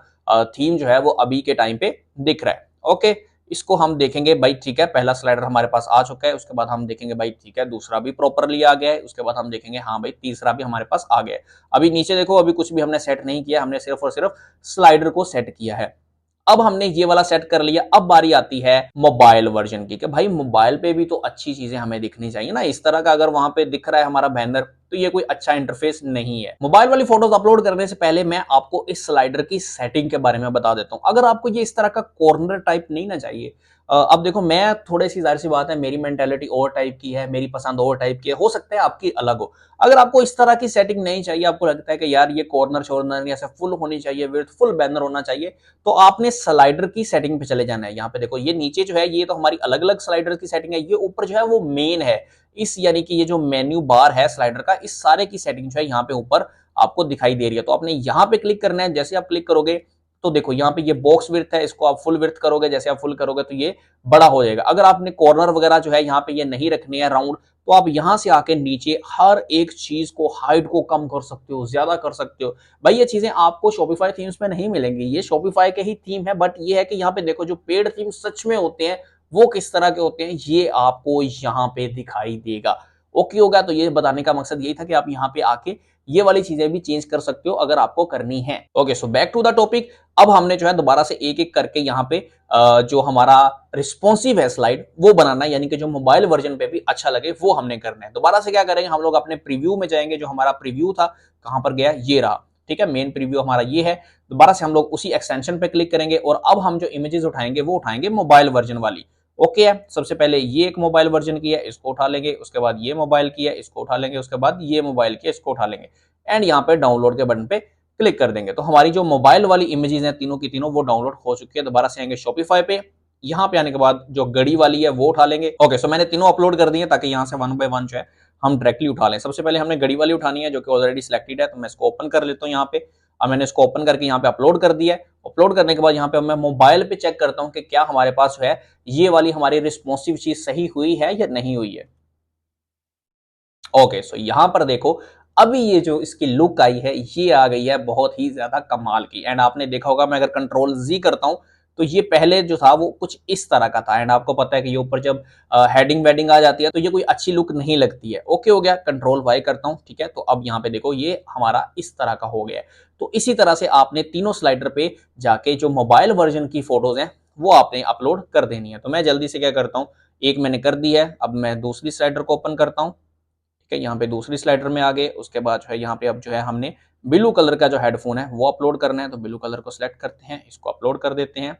थीम जो है वो अभी के टाइम पे दिख रहा है। ओके, इसको हम देखेंगे भाई, ठीक है, पहला स्लाइडर हमारे पास आ चुका है। उसके बाद हम देखेंगे भाई ठीक है दूसरा भी प्रॉपरली आ गया है। उसके बाद हम देखेंगे हाँ भाई तीसरा भी हमारे पास आ गया है। अभी नीचे देखो, अभी कुछ भी हमने सेट नहीं किया, हमने सिर्फ और सिर्फ स्लाइडर को सेट किया है। अब हमने ये वाला सेट कर लिया, अब बारी आती है मोबाइल वर्जन की कि भाई मोबाइल पे भी तो अच्छी चीजें हमें दिखनी चाहिए ना। इस तरह का अगर वहां पे दिख रहा है हमारा बैनर तो ये कोई अच्छा इंटरफेस नहीं है। मोबाइल वाली फोटोज अपलोड करने से पहले मैं आपको इस स्लाइडर की सेटिंग के बारे में बता देता हूं। अगर आपको ये इस तरह का कॉर्नर टाइप नहीं ना चाहिए, अब देखो मैं थोड़ी सी जाहिर सी बात है मेरी मेंटेलिटी और टाइप की है, मेरी पसंद और टाइप की है, हो सकता है आपकी अलग हो। अगर आपको इस तरह की सेटिंग नहीं चाहिए, आपको लगता है कि यार ये कॉर्नर शॉर्नर ऐसे फुल होनी चाहिए, विड्थ फुल बैनर होना चाहिए, तो आपने स्लाइडर की सेटिंग पे चले जाना है। यहाँ पे देखो ये नीचे जो है ये तो हमारी अलग अलग स्लाइडर की सेटिंग है, ये ऊपर जो है वो मेन है। इस यानी कि ये जो मेन्यू बार है स्लाइडर का, इस सारे की सेटिंग जो है यहाँ पे ऊपर आपको दिखाई दे रही है। तो आपने यहाँ पे क्लिक करना है। जैसे आप क्लिक करोगे तो देखो यहाँ पे ये बॉक्स विड्थ है, इसको आप फुल विड्थ करोगे, जैसे आप फुल करोगे तो ये बड़ा हो जाएगा। अगर आपने कॉर्नर वगैरह जो है यहाँ पे ये नहीं रखनी है राउंड, तो आप यहां से आके नीचे हर एक चीज को हाइट को कम कर सकते हो, ज्यादा कर सकते हो। भाई ये चीजें आपको शॉपिफाई थीम्स में नहीं मिलेंगी, ये शॉपिफाई के ही थीम है, बट ये है कि यहाँ पे देखो जो पेड थीम सच में होते हैं वो किस तरह के होते हैं ये आपको यहाँ पे दिखाई देगा। ओके होगा, तो ये बताने का मकसद यही था कि आप यहाँ पे आके ये वाली चीजें भी चेंज कर सकते हो अगर आपको करनी है। Okay, so back to the topic. अब हमने जो है दोबारा से एक एक करके यहाँ पे जो हमारा रिस्पॉन्सिव है स्लाइड वो बनाना है, यानी कि जो मोबाइल वर्जन पे भी अच्छा लगे वो हमने करना है। दोबारा से क्या करेंगे, हम लोग अपने प्रीव्यू में जाएंगे। जो हमारा प्रीव्यू था कहां पर गया, ये रहा, ठीक है, मेन प्रीव्यू हमारा ये है। दोबारा से हम लोग उसी एक्सटेंशन पे क्लिक करेंगे और अब हम जो इमेजेस उठाएंगे वो उठाएंगे मोबाइल वर्जन वाली। ओके है, सबसे पहले ये एक मोबाइल वर्जन की है, इसको उठा लेंगे। उसके बाद ये मोबाइल की है, इसको उठा लेंगे। उसके बाद ये मोबाइल की है, इसको उठा लेंगे एंड यहाँ पे डाउनलोड के बटन पे क्लिक कर देंगे। तो हमारी जो मोबाइल वाली इमेजेस हैं तीनों की तीनों वो डाउनलोड हो चुकी है। दोबारा से आएंगे शॉपिफाई पे, यहाँ पे आने के बाद जो घड़ी वाली है वो उठा लेंगे। ओके, सो मैंने तीनों अपलोड कर दी है ताकि यहाँ से वन बाय वन जो है हम डायरेक्टली उठा लें। सबसे पहले हमने घड़ी वाली उठानी है जो कि ऑलरेडी सिलेक्टेड है, तो मैं इसको ओपन कर लेता हूँ यहाँ पे। अब मैंने इसको ओपन करके यहाँ पे अपलोड कर दिया है। अपलोड करने के बाद यहाँ पे मैं मोबाइल पे चेक करता हूँ कि क्या हमारे पास जो है ये वाली हमारी रिस्पॉन्सिव चीज सही हुई है या नहीं हुई है। ओके, सो यहां पर देखो अभी ये जो इसकी लुक आई है ये आ गई है बहुत ही ज्यादा कमाल की। एंड आपने देखा होगा मैं अगर कंट्रोल जी करता हूं तो ये पहले जो था वो कुछ इस तरह का था। एंड आपको पता है कि ये ऊपर जब हेडिंग वेडिंग आ जाती है तो ये कोई अच्छी लुक नहीं लगती है। ओके हो गया, कंट्रोल वाई करता हूं, ठीक है। तो अब यहाँ पे देखो ये हमारा इस तरह का हो गया है। तो इसी तरह से आपने तीनों स्लाइडर पे जाके जो मोबाइल वर्जन की फोटोज हैं वो आपने अपलोड कर देनी है। तो मैं जल्दी से क्या करता हूँ, एक मैंने कर दी है, अब मैं दूसरी स्लाइडर को ओपन करता हूँ, ठीक है। यहाँ पे दूसरी स्लाइडर में आ गए। उसके बाद जो है यहाँ पे अब जो है हमने ब्लू कलर का जो हेडफोन है वो अपलोड करना है। तो ब्लू कलर को सिलेक्ट करते हैं, इसको अपलोड कर देते हैं।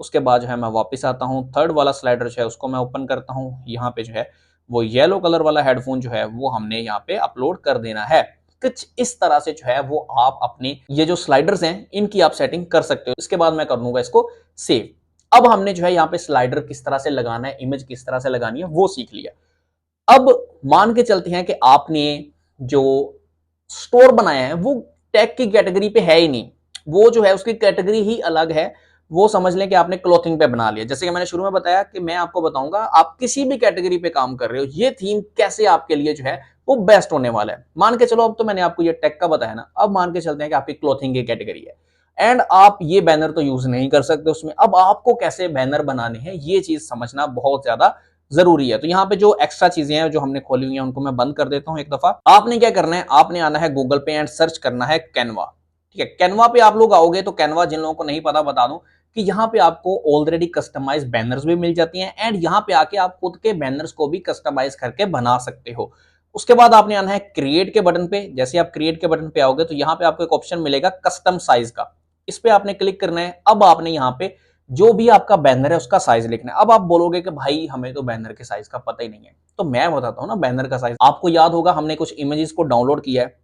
उसके बाद जो है मैं वापस आता हूँ, थर्ड वाला स्लाइडर जो है उसको मैं ओपन करता हूँ। यहाँ पे जो है वो येलो कलर वाला हेडफोन जो है वो हमने यहाँ पे अपलोड कर देना है। कुछ इस तरह से जो है वो आप अपने ये जो स्लाइडर्स हैं इनकी आप सेटिंग कर सकते हो। इसके बाद मैं कर लूंगा इसको सेव। अब हमने जो है यहाँ पे स्लाइडर किस तरह से लगाना है, इमेज किस तरह से लगानी है वो सीख लिया। अब मान के चलते हैं कि आपने जो स्टोर बनाया है वो टेक की कैटेगरी पे है ही नहीं, वो जो है उसकी कैटेगरी ही अलग है। वो समझ लें कि आपने क्लोथिंग पे बना लिया। जैसे कि मैंने शुरू में बताया कि मैं आपको बताऊंगा आप किसी भी कैटेगरी पे काम कर रहे हो ये थीम कैसे आपके लिए जो है वो बेस्ट होने वाला है। मान के चलो अब तो मैंने आपको ये टेक का बताया ना, अब मान के चलते हैं कि आपकी क्लोथिंग की कैटेगरी है एंड आप ये बैनर तो यूज नहीं कर सकते उसमें। अब आपको कैसे बैनर बनाने हैं ये चीज समझना बहुत ज्यादा जरूरी है। तो यहाँ पे जो एक्स्ट्रा चीजें हैं जो हमने खोली हुई हैं उनको मैं बंद कर देता हूं एक दफा। आपने क्या करना है, आपने आना है गूगल पे एंड सर्च करना है कैनवा। ठीक है, कैनवा पे आप लोग आओगे तो कैनवा जिन लोगों को नहीं पता बता दूं कि यहाँ पे आपको ऑलरेडी कस्टमाइज बैनर्स भी मिल जाती हैं एंड यहाँ पे आके आप खुद के बैनर्स को भी कस्टमाइज करके बना सकते हो। उसके बाद आपने आना है क्रिएट के बटन पे। जैसे आप क्रिएट के बटन पे आओगे तो यहाँ पे आपको एक ऑप्शन मिलेगा कस्टम साइज का, इस पे आपने क्लिक करना है। अब आपने यहाँ पे जो भी आपका बैनर है उसका साइज लिखना है। अब आप बोलोगे कि भाई हमें तो बैनर के साइज का पता ही नहीं है, तो मैं बताता हूं ना बैनर का साइज। आपको याद होगा हमने कुछ इमेजेस को डाउनलोड किया है,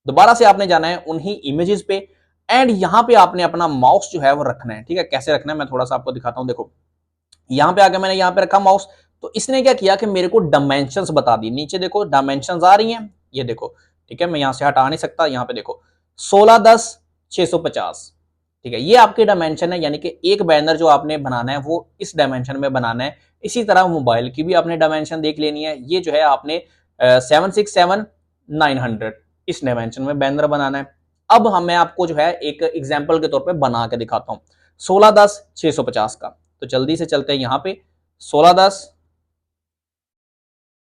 दोबारा से आपने जाना है उन्हीं इमेजेस पे एंड यहां पे आपने अपना माउस जो है वो रखना है। ठीक है, कैसे रखना है मैं थोड़ा सा आपको दिखाता हूं। देखो यहां पे आके मैंने यहां पे रखा माउस, तो इसने क्या किया कि मेरे को डायमेंशंस बता दी। नीचे देखो डायमेंशंस आ रही हैं, ये देखो। ठीक है, मैं यहां से हटा नहीं सकता। यहां पे देखो 16:10:650। ठीक है, ये आपकी डायमेंशन है, यानी कि एक बैनर जो आपने बनाना है वो इस डायमेंशन में बनाना है। इसी तरह मोबाइल की भी आपने डायमेंशन देख लेनी है। ये जो है आपने 767-900 इस डायमेंशन में बैनर बनाना है। अब मैं आपको जो है एक एग्जाम्पल के तौर पर बना के दिखाता हूं 16:10:650 का। तो जल्दी से चलते हैं यहाँ पे 16:10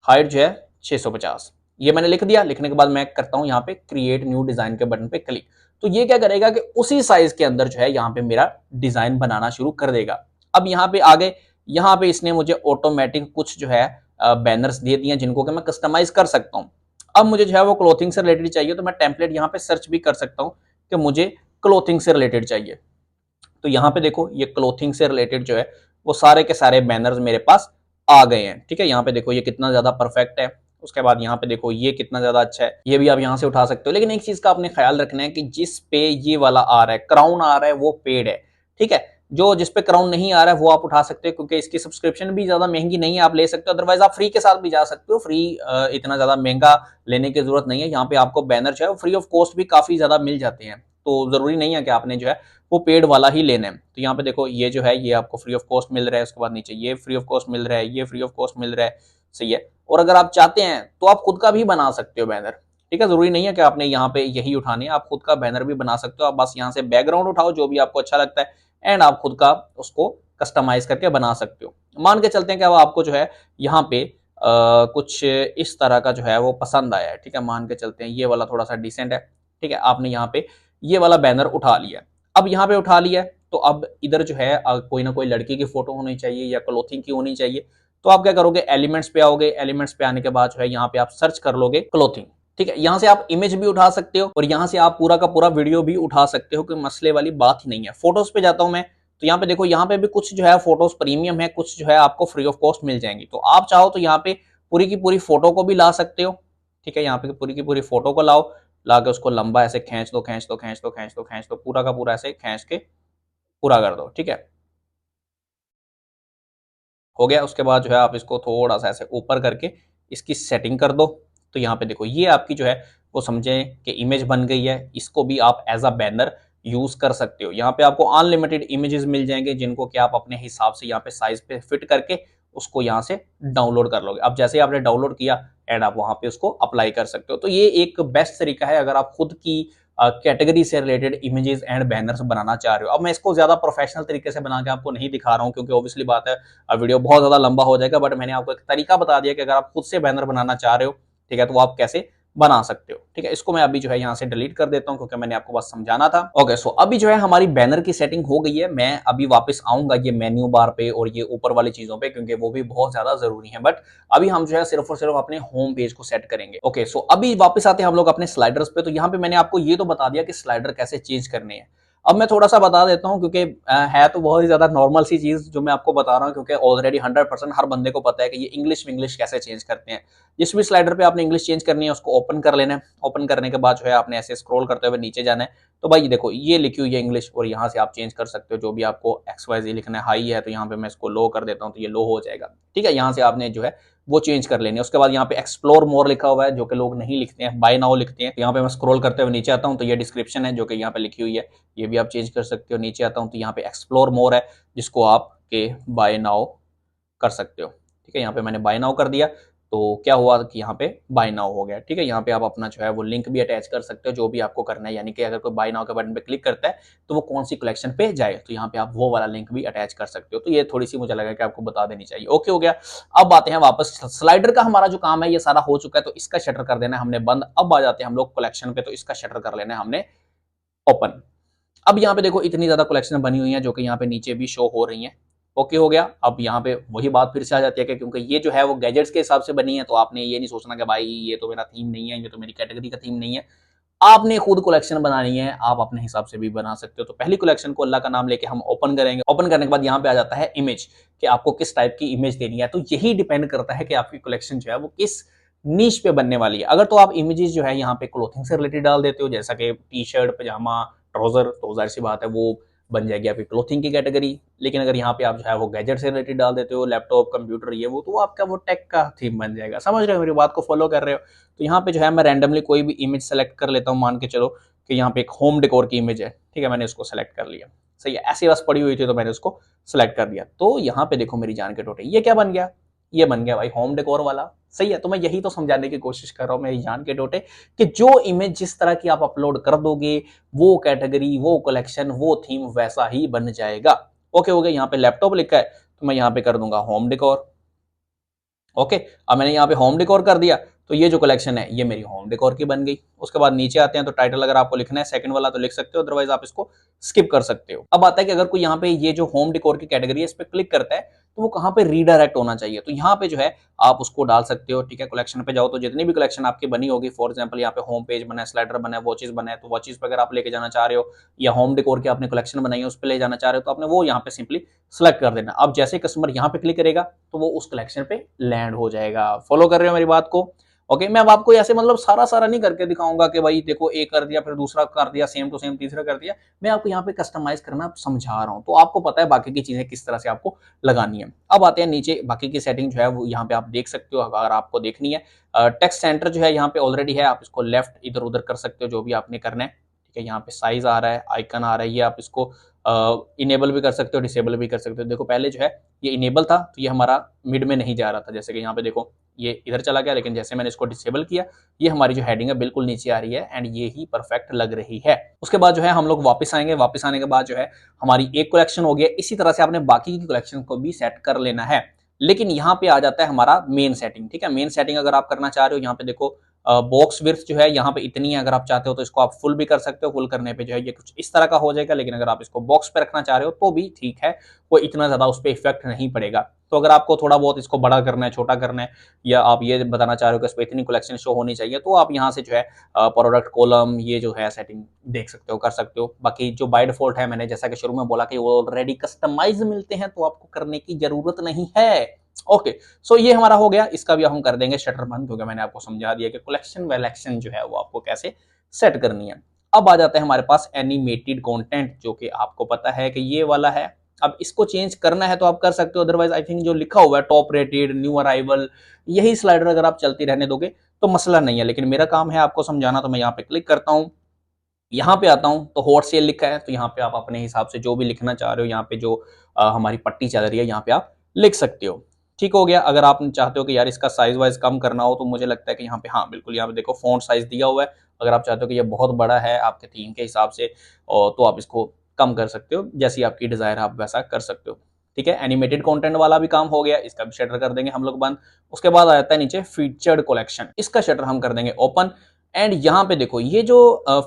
हाइट जो है 650, ये मैंने लिख दिया। लिखने के बाद मैं करता हूं यहाँ पे क्रिएट न्यू डिजाइन के बटन पे क्लिक। तो ये क्या करेगा कि उसी साइज के अंदर जो है यहाँ पे मेरा डिजाइन बनाना शुरू कर देगा। अब यहाँ पे आगे यहाँ पे इसने मुझे ऑटोमेटिक कुछ जो है बैनर्स दे दिए जिनको कि मैं कस्टमाइज कर सकता हूँ। अब मुझे जो है वो क्लोथिंग से रिलेटेड चाहिए तो मैं टेम्पलेट यहाँ पे सर्च भी कर सकता हूँ कि मुझे क्लोथिंग से रिलेटेड चाहिए। तो यहाँ पे देखो ये क्लोथिंग से रिलेटेड जो है वो सारे के सारे बैनर्स मेरे पास आ गए हैं। ठीक है, यहाँ पे देखो ये कितना ज्यादा परफेक्ट है। उसके बाद यहाँ पे देखो ये कितना ज्यादा अच्छा है, ये भी आप यहाँ से उठा सकते हो। लेकिन एक चीज का आपने ख्याल रखना है कि जिस पे ये वाला आ रहा है क्राउन आ रहा है वो पेड है। ठीक है, जो जिस पे क्राउन नहीं आ रहा है वो आप उठा सकते हो क्योंकि इसकी सब्सक्रिप्शन भी ज्यादा महंगी नहीं है, आप ले सकते हो। अदरवाइज आप फ्री के साथ भी जा सकते हो, फ्री इतना ज्यादा महंगा लेने की जरूरत नहीं है। यहाँ पे आपको बैनर जो है फ्री ऑफ कॉस्ट भी काफी ज्यादा मिल जाते हैं, तो जरूरी नहीं है कि आपने जो है वो पेड वाला ही लेना है। तो यहाँ पे देखो ये जो है ये आपको फ्री ऑफ कॉस्ट मिल रहा है। उसके बाद नीचे ये फ्री ऑफ कॉस्ट मिल रहा है, ये फ्री ऑफ कॉस्ट मिल रहा है। सही है, और अगर आप चाहते हैं तो आप खुद का भी बना सकते हो बैनर। ठीक है, जरूरी नहीं है कि आपने यहाँ पे यही उठाने हैं, आप खुद का बैनर भी बना सकते हो। आप बस यहाँ से बैकग्राउंड उठाओ जो भी आपको अच्छा लगता है एंड आप खुद का उसको कस्टमाइज करके बना सकते हो। मान के चलते हैं कि अब आपको जो है यहाँ पे कुछ इस तरह का जो है वो पसंद आया है। ठीक है, मान के चलते हैं ये वाला थोड़ा सा डिसेंट है। ठीक है, आपने यहाँ पे ये वाला बैनर उठा लिया। अब यहाँ पे उठा लिया तो अब इधर जो है कोई ना कोई लड़की की फोटो होनी चाहिए या क्लोथिंग की होनी चाहिए। तो आप क्या करोगे, एलिमेंट्स पे आओगे। एलिमेंट्स पे आने के बाद जो है यहाँ पे आप सर्च कर लोगे क्लोथिंग। ठीक है, यहाँ से आप इमेज भी उठा सकते हो और यहाँ से आप पूरा का पूरा वीडियो भी उठा सकते हो, कोई मसले वाली बात ही नहीं है। फोटोज पे जाता हूं मैं, तो यहाँ पे देखो यहाँ पे भी कुछ जो है फोटोज प्रीमियम है, कुछ जो है आपको फ्री ऑफ कॉस्ट मिल जाएंगी। तो आप चाहो तो यहाँ पे पूरी की पूरी फोटो को भी ला सकते हो। ठीक है, यहाँ पे पूरी की पूरी फोटो को लाओ, ला के उसको लंबा ऐसे खींच दो, खींच दो, खींच दो, खींच दो, खींच दो, पूरा का पूरा ऐसे खींच के पूरा कर दो। ठीक है, हो गया। उसके बाद जो है आप इसको थोड़ा सा ऐसे ऊपर करके इसकी सेटिंग कर दो। तो यहाँ पे देखो ये आपकी जो है वो समझें कि इमेज बन गई है। इसको भी आप एज अ बैनर यूज कर सकते हो। यहाँ पे आपको अनलिमिटेड इमेजेस मिल जाएंगे जिनको कि आप अपने हिसाब से यहाँ पे साइज पे फिट करके उसको यहाँ से डाउनलोड कर लोगे। अब जैसे आपने डाउनलोड किया एंड आप वहां पे उसको अप्लाई कर सकते हो। तो ये एक बेस्ट तरीका है अगर आप खुद की कैटेगरी से रिलेटेड इमेजेस एंड बैनर्स बनाना चाह रहे हो। अब मैं इसको ज्यादा प्रोफेशनल तरीके से बना के आपको नहीं दिखा रहा हूँ क्योंकि ऑब्वियसली बात है वीडियो बहुत ज्यादा लंबा हो जाएगा, बट मैंने आपको एक तरीका बता दिया कि अगर आप खुद से बैनर बनाना चाह रहे हो, ठीक है, तो आप कैसे बना सकते हो। ठीक है, इसको मैं अभी जो है यहाँ से डिलीट कर देता हूँ क्योंकि मैंने आपको बस समझाना था। ओके, सो अभी जो है हमारी बैनर की सेटिंग हो गई है। मैं अभी वापस आऊंगा ये मेन्यू बार पे और ये ऊपर वाली चीजों पे क्योंकि वो भी बहुत ज्यादा जरूरी है, बट अभी हम जो है सिर्फ और सिर्फ अपने होम पेज को सेट करेंगे। ओके, सो अभी वापस आते हैं हम लोग अपने स्लाइडर्स पे। तो यहाँ पे मैंने आपको ये तो बता दिया कि स्लाइडर कैसे चेंज करने हैं। अब मैं थोड़ा सा बता देता हूं क्योंकि है तो बहुत ही ज्यादा नॉर्मल सी चीज जो मैं आपको बता रहा हूं क्योंकि ऑलरेडी 100% हर बंदे को पता है कि ये इंग्लिश कैसे चेंज करते हैं। जिस भी स्लाइडर पे आपने इंग्लिश चेंज करनी है उसको ओपन कर लेना है। ओपन करने के बाद जो है आपने ऐसे स्क्रॉल करते हुए नीचे जाना है। तो भाई देखो ये लिखी हुई है इंग्लिश और यहाँ से आप चेंज कर सकते हो जो भी आपको XYZ लिखना है। हाई है तो यहाँ पे मैं इसको लो कर देता हूँ तो ये लो हो जाएगा। ठीक है, यहाँ से आपने जो है वो चेंज कर लेनी है। उसके बाद यहाँ पे एक्सप्लोर मोर लिखा हुआ है जो कि लोग नहीं लिखते हैं, बाय नाउ लिखते हैं। तो यहाँ पे मैं स्क्रॉल करते हुए नीचे आता हूँ तो ये डिस्क्रिप्शन है जो कि यहाँ पे लिखी हुई है, ये भी आप चेंज कर सकते हो। नीचे आता हूँ तो यहाँ पे एक्सप्लोर मोर है जिसको आप के बाय नाउ कर सकते हो। ठीक है, यहाँ पे मैंने बाय नाउ कर दिया। तो क्या हुआ कि यहाँ पे बाय नाउ हो गया। ठीक है, यहाँ पे आप अपना जो है वो लिंक भी अटैच कर सकते हो जो भी आपको करना है, यानी कि अगर कोई बाय नाउ के बटन पे क्लिक करता है तो वो कौन सी कलेक्शन पे जाए, तो यहाँ पे आप वो वाला लिंक भी अटैच कर सकते हो। तो ये थोड़ी सी मुझे लगा कि आपको बता देनी चाहिए। ओके हो गया। अब आते हैं वापस, स्लाइडर का हमारा जो काम है ये सारा हो चुका है, तो इसका शटर कर देना है हमने बंद। अब आ जाते हैं हम लोग कलेक्शन पे, तो इसका शटर कर लेना है हमने ओपन। अब यहाँ पे देखो इतनी ज्यादा कलेक्शन बनी हुई है जो कि यहाँ पे नीचे भी शो हो रही है। ओके हो गया। अब यहाँ पे वही बात फिर से आ जाती है कि क्योंकि ये जो है वो गैजेट्स के हिसाब से बनी है, तो आपने ये नहीं सोचना कि भाई ये तो मेरा थीम नहीं है, ये तो मेरी कैटेगरी का थीम नहीं है। आपने खुद कलेक्शन बनानी है, आप अपने हिसाब से भी बना सकते हो। तो पहली कलेक्शन को अल्लाह का नाम लेके हम ओपन करेंगे। ओपन करने के बाद यहाँ पे आ जाता है इमेज, कि आपको किस टाइप की इमेज देनी है। तो यही डिपेंड करता है कि आपकी कलेक्शन जो है वो किस नीश पे बनने वाली है। अगर तो आप इमेजेस जो है यहाँ पे क्लोथिंग से रिलेटेड डाल देते हो, जैसा कि टी शर्ट, पजामा, ट्राउजर, तो जाहिर सी बात है वो बन जाएगी आपकी क्लोथिंग की कैटेगरी। लेकिन अगर यहाँ पे आप जो है वो गैजेट से रिलेटेड डाल देते हो, लैपटॉप, कंप्यूटर, ये वो, तो आपका वो टेक का थीम बन जाएगा। समझ रहे हो, मेरी बात को फॉलो कर रहे हो। तो यहाँ पे जो है मैं रैंडमली कोई भी इमेज सेलेक्ट कर लेता हूँ। मान के चलो कि यहाँ पे एक होम डेकोर की इमेज है, ठीक है, मैंने उसको सेलेक्ट कर लिया। सही है, ऐसी बस पड़ी हुई थी तो मैंने उसको सेलेक्ट कर दिया। तो यहाँ पे देखो मेरी जान के टोटे, ये क्या बन गया, ये बन गया भाई होम डेकोर वाला। सही है, तो मैं यही तो समझाने की कोशिश कर रहा हूँ मेरी जान के टोटे, कि जो इमेज जिस तरह की आप अपलोड कर दोगे, वो कैटेगरी, वो कलेक्शन, वो थीम वैसा ही बन जाएगा। ओके हो गया। यहाँ पे लैपटॉप लिखा है तो मैं यहाँ पे कर दूंगा होम डेकोर। ओके, अब मैंने यहाँ पे होम डेकोर कर दिया, तो ये जो कलेक्शन है ये मेरी होम डेकोर की बन गई। उसके बाद नीचे आते हैं, तो टाइटल अगर आपको लिखना है सेकंड वाला तो लिख सकते हो, अदरवाइज आप इसको स्किप कर सकते हो। अब आता है कि अगर कोई यहाँ पे ये जो होम डेकोर की कैटेगरी है इस पर क्लिक करता है तो वो कहाँ पे रीडायरेक्ट होना चाहिए, तो यहाँ पे जो है आप उसको डाल सकते हो। ठीक है, कलेक्शन पे जाओ तो जितनी भी कलेक्शन आपकी बनी होगी, फॉर एग्जाम्पल यहाँ पे होम पेज बना है, स्लाइडर बना है, वॉचेस बना है, तो वॉचेस पे अगर आप लेके जाना चाह रहे हो या होम डेकोर की आपने कलेक्शन बनाई है उस पर ले जाना चाह रहे हो, तो आपने वो यहाँ पे सिंपली सेलेक्ट कर देना। अब जैसे कस्टमर यहाँ पे क्लिक करेगा तो वो उस कलेक्शन पे लैंड हो जाएगा। फॉलो कर रहे हो मेरी बात को। ओके, मैं अब आपको ऐसे मतलब सारा सारा नहीं करके दिखाऊंगा कि भाई देखो एक कर दिया फिर दूसरा कर दिया, सेम टू सेम तीसरा कर दिया। मैं आपको यहाँ पे कस्टमाइज करना समझा रहा हूँ, तो आपको पता है बाकी की चीजें किस तरह से आपको लगानी है। अब आते हैं नीचे, बाकी की सेटिंग जो है वो यहाँ पे आप देख सकते हो अगर आपको देखनी है। टेक्स्ट सेंटर जो है यहाँ पे ऑलरेडी है, आप इसको लेफ्ट इधर उधर कर सकते हो जो भी आपने करना है। ठीक है, यहाँ पे साइज आ रहा है, आइकन आ रहा है, ये आप इसको इनेबल भी कर सकते हो, डिसेबल भी कर सकते हो। देखो पहले जो है ये इनेबल था तो ये हमारा मिड में नहीं जा रहा था, जैसे कि यहाँ पे देखो ये इधर चला गया, लेकिन जैसे मैंने इसको डिसेबल किया ये हमारी जो हेडिंग है बिल्कुल नीचे आ रही है एंड ये ही परफेक्ट लग रही है। उसके बाद जो है हम लोग वापस आएंगे, वापस आने के बाद जो है हमारी एक कलेक्शन हो गया। इसी तरह से आपने बाकी की कलेक्शन को भी सेट कर लेना है। लेकिन यहाँ पे आ जाता है हमारा मेन सेटिंग। ठीक है, मेन सेटिंग अगर आप करना चाह रहे हो, यहाँ पे देखो बॉक्स विड्थ जो है यहाँ पे इतनी है, अगर आप चाहते हो तो इसको आप फुल भी कर सकते हो। फुल करने पे जो है ये कुछ इस तरह का हो जाएगा, लेकिन अगर आप इसको बॉक्स पे रखना चाह रहे हो तो भी ठीक है, कोई इतना ज्यादा उस पर इफेक्ट नहीं पड़ेगा। तो अगर आपको थोड़ा बहुत इसको बड़ा करना है, छोटा करना है, या आप ये बताना चाह रहे हो कि इस पर इतनी कलेक्शन शो होनी चाहिए, तो आप यहाँ से जो है प्रोडक्ट कॉलम ये जो है सेटिंग देख सकते हो, कर सकते हो। बाकी जो बाय डिफॉल्ट है, मैंने जैसा कि शुरू में बोला कि वो ऑलरेडी कस्टमाइज मिलते हैं, तो आपको करने की जरूरत नहीं है। ओके, सो ये हमारा हो गया। इसका भी हम कर देंगे शटर बंद, क्योंकि मैंने आपको समझा दिया कि कलेक्शन वेलेक्शन जो है वो आपको कैसे सेट करनी है। अब आ जाता है हमारे पास एनिमेटेड कंटेंट, जो कि आपको पता है कि ये वाला है। अब इसको चेंज करना है तो आप कर सकते हो, अदरवाइज आई थिंक जो लिखा हुआ है टॉप रेटेड, न्यू अराइवल, यही स्लाइडर अगर आप चलती रहने दोगे तो मसला नहीं है। लेकिन मेरा काम है आपको समझाना, तो मैं यहाँ पे क्लिक करता हूँ, यहाँ पे आता हूँ तो हॉट सेल लिखा है, तो यहाँ पे आप अपने हिसाब से जो भी लिखना चाह रहे हो, यहाँ पे जो हमारी पट्टी चल रही है यहाँ पे आप लिख सकते हो। ठीक हो गया। अगर आप चाहते हो कि यार इसका साइज वाइज कम करना हो, तो मुझे लगता है कि यहाँ पे, हाँ बिल्कुल, यहाँ पे देखो फॉन्ट साइज दिया हुआ है। अगर आप चाहते हो कि ये बहुत बड़ा है आपके थीम के हिसाब से, और तो आप इसको कम कर सकते हो, जैसी आपकी डिजायर आप वैसा कर सकते हो। ठीक है, एनिमेटेड कंटेंट वाला भी काम हो गया, इसका भी शटर कर देंगे हम लोग बंद। उसके बाद आ जाता है नीचे फीचर्ड कलेक्शन, इसका शटर हम कर देंगे ओपन। एंड यहाँ पे देखो ये जो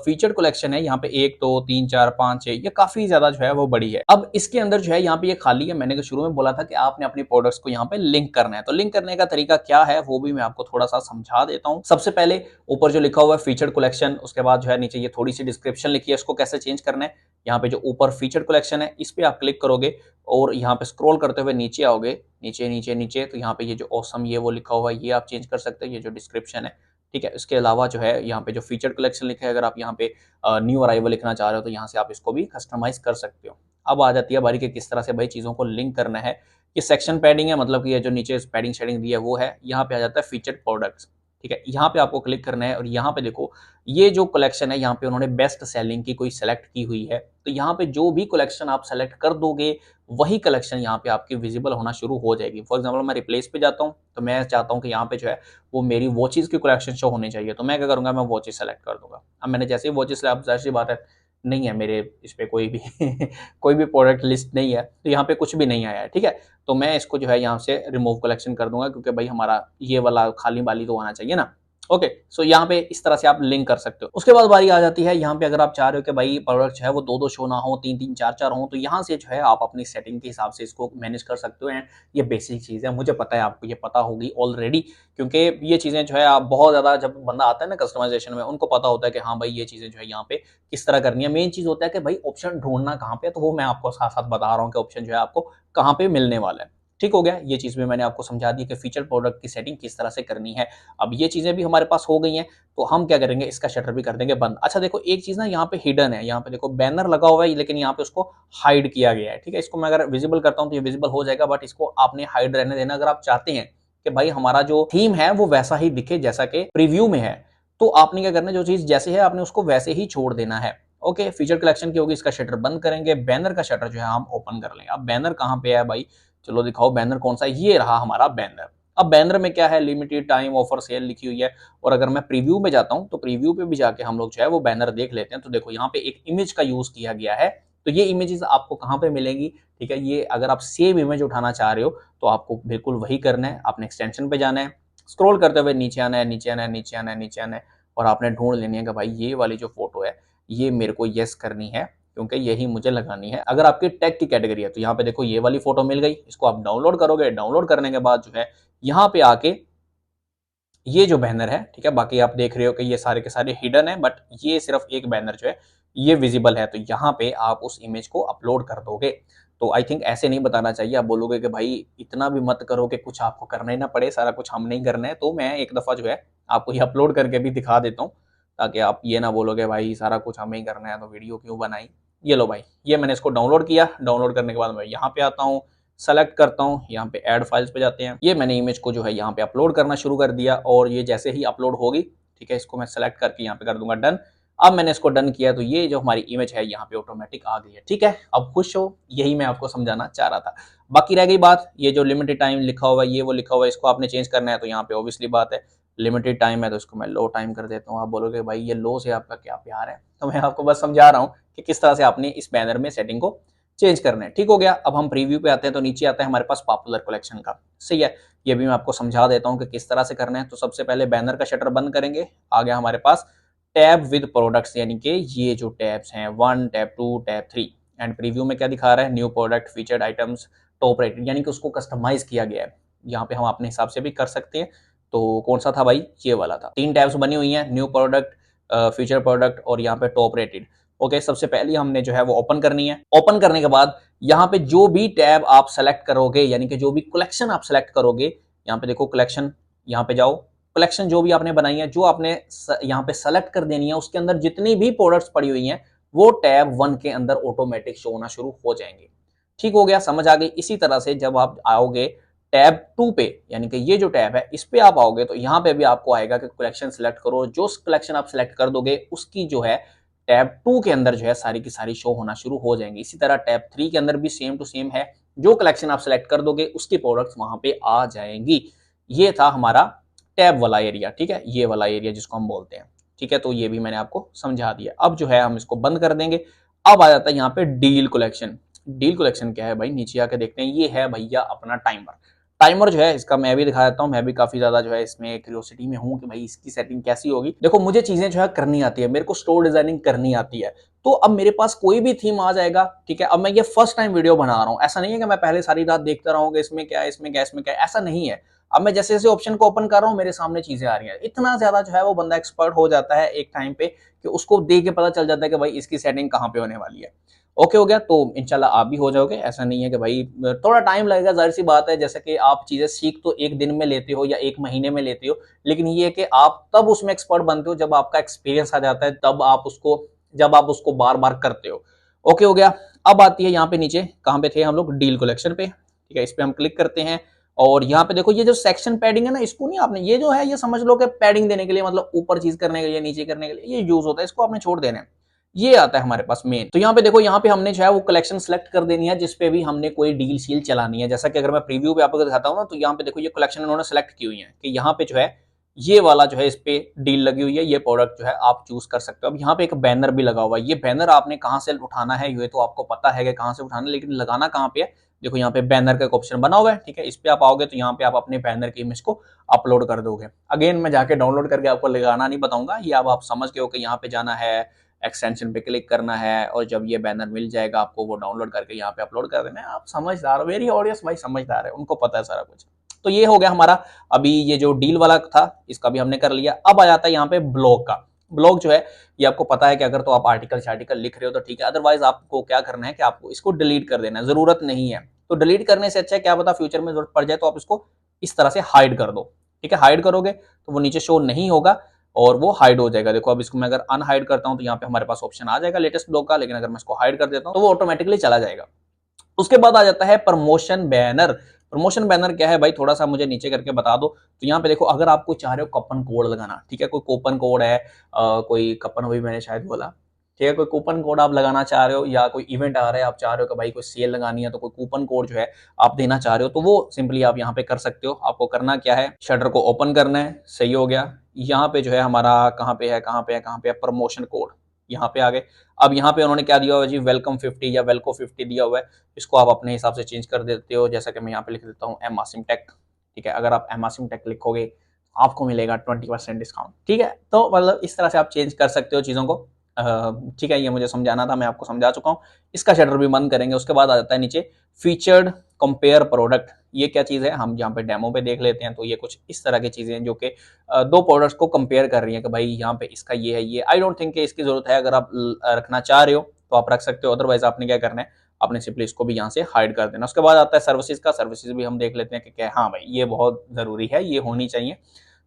फीचर्ड कलेक्शन है, यहाँ पे 1 2 3 4 5 6, ये काफी ज्यादा जो है वो बड़ी है। अब इसके अंदर जो है यहाँ पे ये खाली है। मैंने शुरू में बोला था कि आपने अपनी प्रोडक्ट्स को यहाँ पे लिंक करना है, तो लिंक करने का तरीका क्या है वो भी मैं आपको थोड़ा सा समझा देता हूँ। सबसे पहले ऊपर जो लिखा हुआ है फीचर्ड कलेक्शन, उसके बाद जो है नीचे ये थोड़ी सी डिस्क्रिप्शन लिखी है, उसको कैसे चेंज करना है। यहाँ पे जो ऊपर फीचर्ड कलेक्शन है इस पे आप क्लिक करोगे और यहाँ पे स्क्रॉल करते हुए नीचे आओगे, नीचे नीचे नीचे, तो यहाँ पे ये जो ऑसम ये वो लिखा हुआ है ये आप चेंज कर सकते हो, ये जो डिस्क्रिप्शन है। ठीक है, इसके अलावा जो है यहाँ पे जो फीचर कलेक्शन लिखा है, अगर आप यहाँ पे न्यू अराइवल लिखना चाह रहे हो तो यहाँ से आप इसको भी कस्टमाइज कर सकते हो। अब आ जाती है बारी कि किस तरह से भाई चीज़ों को लिंक करना है। ये सेक्शन पैडिंग है, मतलब कि ये जो नीचे पैडिंग शेडिंग दी है वो है। यहाँ पे आ जाता है फीचर्ड प्रोडक्ट्स। ठीक है, यहाँ पे आपको क्लिक करना है और यहाँ पे देखो ये जो कलेक्शन है यहाँ पे उन्होंने बेस्ट सेलिंग की कोई सेलेक्ट की हुई है। तो यहाँ पे जो भी कलेक्शन आप सेलेक्ट कर दोगे वही कलेक्शन यहाँ पे आपकी विजिबल होना शुरू हो जाएगी। फॉर एग्जाम्पल मैं रिप्लेस पे जाता हूँ तो मैं चाहता हूँ कि यहाँ पे जो है वो मेरी वॉचेज की कलेक्शन शो होनी चाहिए। तो मैं क्या करूंगा, मैं वॉचेज सेलेक्ट कर दूंगा। अब मैंने जैसे ही वॉचेज सेलेक्ट, जाहिर सी बात है नहीं है मेरे इस पे कोई भी कोई भी प्रोडक्ट लिस्ट नहीं है, तो यहाँ पे कुछ भी नहीं आया है। ठीक है, तो मैं इसको जो है यहाँ से रिमूव कलेक्शन कर दूंगा क्योंकि भाई हमारा ये वाला खाली वाली तो आना चाहिए ना। ओके, सो यहाँ पे इस तरह से आप लिंक कर सकते हो। उसके बाद बारी आ जाती है यहाँ पे, अगर आप चाह रहे हो कि भाई प्रोडक्ट जो है वो 2-2 शो ना हो, 3-3 4-4 हो, तो यहाँ से जो है आप अपनी सेटिंग के हिसाब से इसको मैनेज कर सकते हो। एंड ये बेसिक चीज़ है, मुझे पता है आपको ये पता होगी ऑलरेडी, क्योंकि ये चीज़ें जो है आप बहुत ज़्यादा, जब बंदा आता है ना कस्टमाइजेशन में, उनको पता होता है कि हाँ भाई ये चीज़ें जो है यहाँ पे किस तरह करनी है। मेन चीज़ होता है कि भाई ऑप्शन ढूंढना कहाँ पे है, तो वो मैं आपको साथ साथ बता रहा हूँ कि ऑप्शन जो है आपको कहाँ पे मिलने वाला है। ठीक हो गया, ये चीज़ भी मैंने आपको समझा दी कि फीचर प्रोडक्ट की सेटिंग किस तरह से करनी है। अब ये चीज़ें भी हमारे पास हो गई हैं, तो हम क्या करेंगे, इसका शटर भी कर देंगे बंद। अच्छा देखो एक चीज़ ना यहाँ पे हिडन है, यहाँ पे देखो बैनर लगा हुआ है लेकिन यहाँ पे उसको हाइड किया गया है। ठीक है, इसको मैं अगर विजिबल करता हूँ तो ये विजिबल हो जाएगा, बट इसको आपने हाइड रहने देना अगर आप चाहते हैं कि भाई हमारा जो थीम है वो वैसा ही दिखे जैसा कि प्रीव्यू में है। तो आपने क्या करना है, जो चीज़ जैसे है आपने उसको वैसे ही छोड़ देना है। ओके, फीचर कलेक्शन की होगी, इसका शटर बंद करेंगे, बैनर का शटर जो है हम ओपन कर लेंगे। अब बैनर कहाँ पे है भाई, चलो दिखाओ बैनर कौन सा है, ये रहा हमारा बैनर। अब बैनर में क्या है, लिमिटेड टाइम ऑफर सेल लिखी हुई है। और अगर मैं प्रीव्यू में जाता हूं तो प्रीव्यू पे भी जाके हम लोग जो है वो बैनर देख लेते हैं। तो देखो यहाँ पे एक इमेज का यूज किया गया है। तो ये इमेजेस आपको कहाँ पे मिलेंगी, ठीक है, ये अगर आप सेम इमेज उठाना चाह रहे हो तो आपको बिल्कुल वही करना है, आपने एक्सटेंशन पे जाना है, स्क्रॉल करते हुए नीचे आना है, नीचे आना है, नीचे आना है, नीचे आना है, और आपने ढूंढ लेनी है कि भाई ये वाली जो फोटो है ये मेरे को यस करनी है क्योंकि यही मुझे लगानी है। अगर आपकी टैग की कैटेगरी है तो यहाँ पे देखो ये वाली फोटो मिल गई, इसको आप डाउनलोड करोगे। डाउनलोड करने के बाद जो है यहाँ पे आके ये जो बैनर है, ठीक है, बाकी आप देख रहे हो कि ये सारे के सारे हिडन है, बट ये सिर्फ एक बैनर जो है ये विजिबल है। तो यहाँ पे आप उस इमेज को अपलोड कर दोगे। तो आई थिंक ऐसे नहीं बताना चाहिए, आप बोलोगे कि भाई इतना भी मत करो कि कुछ आपको करना ही ना पड़े, सारा कुछ हम नहीं करना है। तो मैं एक दफा जो है आपको ये अपलोड करके भी दिखा देता हूँ ताकि आप ये ना बोलोगे भाई सारा कुछ हमें ही करना है तो वीडियो क्यों बनाई। ये लो भाई, ये मैंने इसको डाउनलोड किया। डाउनलोड करने के बाद मैं यहाँ पे आता हूँ, सेलेक्ट करता हूँ, यहाँ पे ऐड फाइल्स पे जाते हैं। ये मैंने इमेज को जो है यहाँ पे अपलोड करना शुरू कर दिया और ये जैसे ही अपलोड होगी, ठीक है, इसको मैं सेलेक्ट करके यहाँ पे कर दूंगा डन। अब मैंने इसको डन किया तो ये जो हमारी इमेज है यहाँ पे ऑटोमेटिक आ गई है। ठीक है, अब खुश हो, यही मैं आपको समझाना चाह रहा था। बाकी रह गई बात, ये जो लिमिटेड टाइम लिखा हुआ है ये वो लिखा हुआ है, इसको आपने चेंज करना है। तो यहाँ पे ऑब्वियसली बात है लिमिटेड टाइम है तो इसको मैं लो टाइम कर देता हूँ। आप बोलोगे भाई ये लो से आपका क्या प्यार है, तो मैं आपको बस समझा रहा हूँ कि किस तरह से आपने इस बैनर में सेटिंग को चेंज करना है। ठीक हो गया, अब हम प्रीव्यू पे आते हैं तो नीचे आता है हमारे पास पॉपुलर कलेक्शन का। सही है, ये भी मैं आपको समझा देता हूँ कि किस तरह से करना है। तो सबसे पहले बैनर का शटर बंद करेंगे, आ गया हमारे पास टैब विद प्रोडक्ट्स, यानी कि ये जो टैब्स हैं 1 टैब 2 टैब 3। एंड प्रीव्यू में क्या दिखा रहा है, new product featured items top rated, यानी कि उसको कस्टमाइज किया गया है। यहाँ पे हम अपने हिसाब से भी कर सकते हैं। तो कौन सा था भाई, ये वाला था। 3 टैब्स बनी हुई हैं, न्यू प्रोडक्ट, फीचर प्रोडक्ट और यहाँ पे टॉप रेटेड। ओके, सबसे पहले हमने जो है वो ओपन करनी है। ओपन करने के बाद यहाँ पे जो भी टैब आप सेलेक्ट करोगे, यानी कि जो भी कलेक्शन आप सेलेक्ट करोगे, यहाँ पे देखो कलेक्शन, यहाँ पे जाओ, कलेक्शन जो भी आपने बनाई है, जो आपने यहाँ पे सेलेक्ट कर देनी है, उसके अंदर जितनी भी प्रोडक्ट्स पड़ी हुई हैं वो टैब 1 के अंदर ऑटोमेटिक शो होना शुरू हो जाएंगे। ठीक हो गया, समझ आ गई। इसी तरह से जब आप आओगे टैब 2 पे, यानी कि ये जो टैब है इस पे आप आओगे तो यहाँ पे भी आपको आएगा कि कलेक्शन सेलेक्ट करो। जो कलेक्शन आप सेलेक्ट कर दोगे उसकी जो है टैब 2 के अंदर जो है सारी की सारी शो होना शुरू हो जाएंगी। इसी तरह टैब 3 के अंदर भी सेम टू सेम है, जो कलेक्शन आप सेलेक्ट कर दोगे उसकी प्रोडक्ट्स वहां पे आ जाएंगी। ये था हमारा टैब वाला एरिया, ठीक है, ये वाला एरिया जिसको हम बोलते हैं। ठीक है, तो ये भी मैंने आपको समझा दिया। अब जो है हम इसको बंद कर देंगे। अब आ जाता है यहाँ पे डील कलेक्शन। डील कलेक्शन क्या है भाई, नीचे आके देखते हैं। ये है भैया अपना टाइमर। टाइमर जो है इसका मैं भी दिखा देता हूँ। मैं भी काफी ज्यादा जो है इसमें क्यूरियोसिटी में हूँ कि भाई इसकी सेटिंग कैसी होगी। देखो मुझे चीजें जो है करनी आती है, मेरे को स्टोर डिजाइनिंग करनी आती है। तो अब मेरे पास कोई भी थीम आ जाएगा, ठीक है। अब मैं ये फर्स्ट टाइम वीडियो बना रहा हूँ, ऐसा नहीं है कि मैं पहले सारी रात देखता रहूंगा इसमें क्या है, इसमें क्या है, इसमें क्या है, ऐसा नहीं है। अब मैं जैसे जैसे ऑप्शन को ओपन कर रहा हूँ मेरे सामने चीजें आ रही हैं। इतना ज्यादा जो है वो बंदा एक्सपर्ट हो जाता है एक टाइम पे कि उसको देख के पता चल जाता है कि भाई इसकी सेटिंग कहाँ पे होने वाली है। ओके हो गया, तो इंशाल्लाह आप भी हो जाओगे। ऐसा नहीं है कि भाई थोड़ा टाइम लगेगा, जाहिर सी बात है। जैसे कि आप चीजें सीख तो एक दिन में लेते हो या एक महीने में लेते हो, लेकिन ये है कि आप तब उसमें एक्सपर्ट बनते हो जब आपका एक्सपीरियंस आ जाता है, जब आप उसको बार बार करते हो। ओके हो गया। अब आती है यहाँ पे नीचे, कहाँ पे थे हम लोग, डील कलेक्शन पे, ठीक है, इस पे हम क्लिक करते हैं। और यहाँ पे देखो ये जो सेक्शन पैडिंग है ना, इसको नहीं आपने, ये जो है ये समझ लो कि पैडिंग देने के लिए, मतलब ऊपर चीज करने के लिए, नीचे करने के लिए ये यूज होता है, इसको आपने छोड़ देना है। ये आता है हमारे पास मेन। तो यहाँ पे देखो, यहाँ पे हमने जो है वो कलेक्शन सेलेक्ट कर देनी है जिसपे भी हमने कोई डील शील चलानी है। जैसा कि अगर मैं प्रीव्यू पे आपको दिखाता हूँ ना, तो यहाँ पे देखो ये कलेक्शन उन्होंने सेलेक्ट की हुई है कि यहाँ पे जो है ये वाला जो है इस पे डील लगी हुई है, ये प्रोडक्ट जो है आप चूज कर सकते हो। अब यहाँ पे एक बैनर भी लगा हुआ है, ये बैनर आपने कहाँ से उठाना है ये तो आपको पता है कि कहाँ से उठाना है, लेकिन लगाना कहाँ पे है। देखो यहाँ पे बैनर का एक ऑप्शन बना हुआ है, ठीक है, इस पे आप आओगे तो यहाँ पे आप अपने बैनर की इमेज को अपलोड कर दोगे। अगेन मैं जाके डाउनलोड करके आपको लगाना नहीं बताऊंगा, ये अब आप समझ गए हो कि यहाँ पे जाना है, एक्सटेंशन पे क्लिक करना है, और जब ये बैनर मिल जाएगा आपको वो डाउनलोड करके यहाँ पे अपलोड कर देना है। आप समझदार हो, मेरी ऑडियंस भाई समझदार है, उनको पता है सारा कुछ। तो ये हो गया हमारा, अभी ये जो डील वाला था इसका भी हमने कर लिया। अब आ जाता है यहाँ पे ब्लॉग का। ब्लॉग जो है ये आपको पता है कि अगर तो आप आर्टिकल लिख रहे हो तो ठीक है, अदरवाइज आपको क्या करना है कि आपको इसको डिलीट कर देना है, जरूरत नहीं है। तो डिलीट करने से अच्छा है, क्या पता फ्यूचर में जरूरत पड़ जाए तो आप इसको इस तरह से हाइड कर दो, ठीक है। हाइड करोगे तो वो नीचे शो नहीं होगा और वो हाइड हो जाएगा। देखो अब इसको मैं अगर अनहाइड करता हूं तो यहाँ पे हमारे पास ऑप्शन आ जाएगा लेटेस्ट ब्लॉग का, लेकिन अगर मैं इसको हाइड कर देता हूं तो वो ऑटोमेटिकली चला जाएगा। उसके बाद आ जाता है प्रमोशन बैनर। प्रमोशन बैनर क्या है भाई, थोड़ा सा मुझे नीचे करके बता दो। तो यहाँ पे देखो, अगर आपको चाह रहे हो कूपन कोड लगाना, ठीक है, कोई कूपन कोड है, कोई कूपन अभी मैंने शायद बोला, ठीक है, कोई कूपन कोड आप लगाना चाह रहे हो, या कोई इवेंट आ रहा है आप चाह रहे हो कि भाई कोई सेल लगानी है तो कोई कूपन कोड जो है आप देना चाह रहे हो, तो वो सिंपली आप यहाँ पे कर सकते हो। आपको करना क्या है, शटर को ओपन करना है, सही हो गया। यहाँ पे जो है हमारा कहाँ पे है, कहाँ पे है प्रमोशन कोड, यहाँ पे आ गए। अब यहाँ पे उन्होंने क्या दिया हुआ है जी, वेलकम 50 या वेलको 50 दिया हुआ है, इसको आप अपने हिसाब से चेंज कर देते हो। जैसा कि मैं यहाँ पे लिख देता हूँ एम आसिम टेक, ठीक है, अगर आप एम आसिम टेक लिखोगे आपको मिलेगा 20% डिस्काउंट, ठीक है। तो मतलब इस तरह से आप चेंज कर सकते हो चीजों को, ठीक है। ये मुझे समझाना था, मैं आपको समझा चुका हूँ। इसका शटर भी बंद करेंगे। उसके बाद आ जाता है नीचे फीचर्ड कंपेयर प्रोडक्ट। ये क्या चीज है, हम यहाँ पे डेमो पे देख लेते हैं। तो ये कुछ इस तरह की चीजें हैं जो कि दो प्रोडक्ट्स को कंपेयर कर रही है कि भाई यहाँ पे इसका ये है, ये आई डोंट थिंक कि इसकी जरूरत है। अगर आप रखना चाह रहे हो तो आप रख सकते हो, अदरवाइज आपने क्या करना है, आपने सिंपली इसको भी यहाँ से हाइड कर देना। उसके बाद आता है सर्विसेज का। सर्विसेज भी हम देख लेते हैं कि क्या, हाँ भाई ये बहुत जरूरी है, ये होनी चाहिए।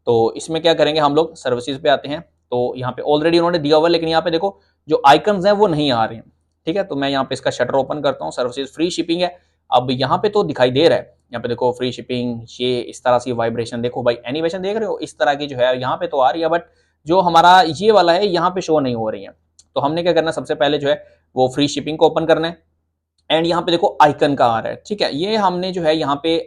तो इसमें क्या करेंगे, हम लोग सर्विसेज पे आते हैं। तो यहाँ पे ऑलरेडी उन्होंने दिया हुआ है, लेकिन यहाँ पे देखो जो आइकन्स हैं वो नहीं आ रहे हैं, ठीक है। तो मैं यहाँ पे इसका शटर ओपन करता हूँ, सर्विसेज फ्री शिपिंग है। अब यहाँ पे तो दिखाई दे रहा है, यहाँ पे देखो फ्री शिपिंग, ये इस तरह से वाइब्रेशन देखो भाई, एनिमेशन देख रहे हो, इस तरह की जो है यहाँ पे तो आ रही है, बट जो हमारा ये वाला है यहाँ पे शो नहीं हो रही है। तो हमने क्या करना है, सबसे पहले जो है वो फ्री शिपिंग को ओपन करना है। एंड यहाँ पे देखो आइकन का आ रहा है, ठीक है, ये हमने जो है यहाँ पे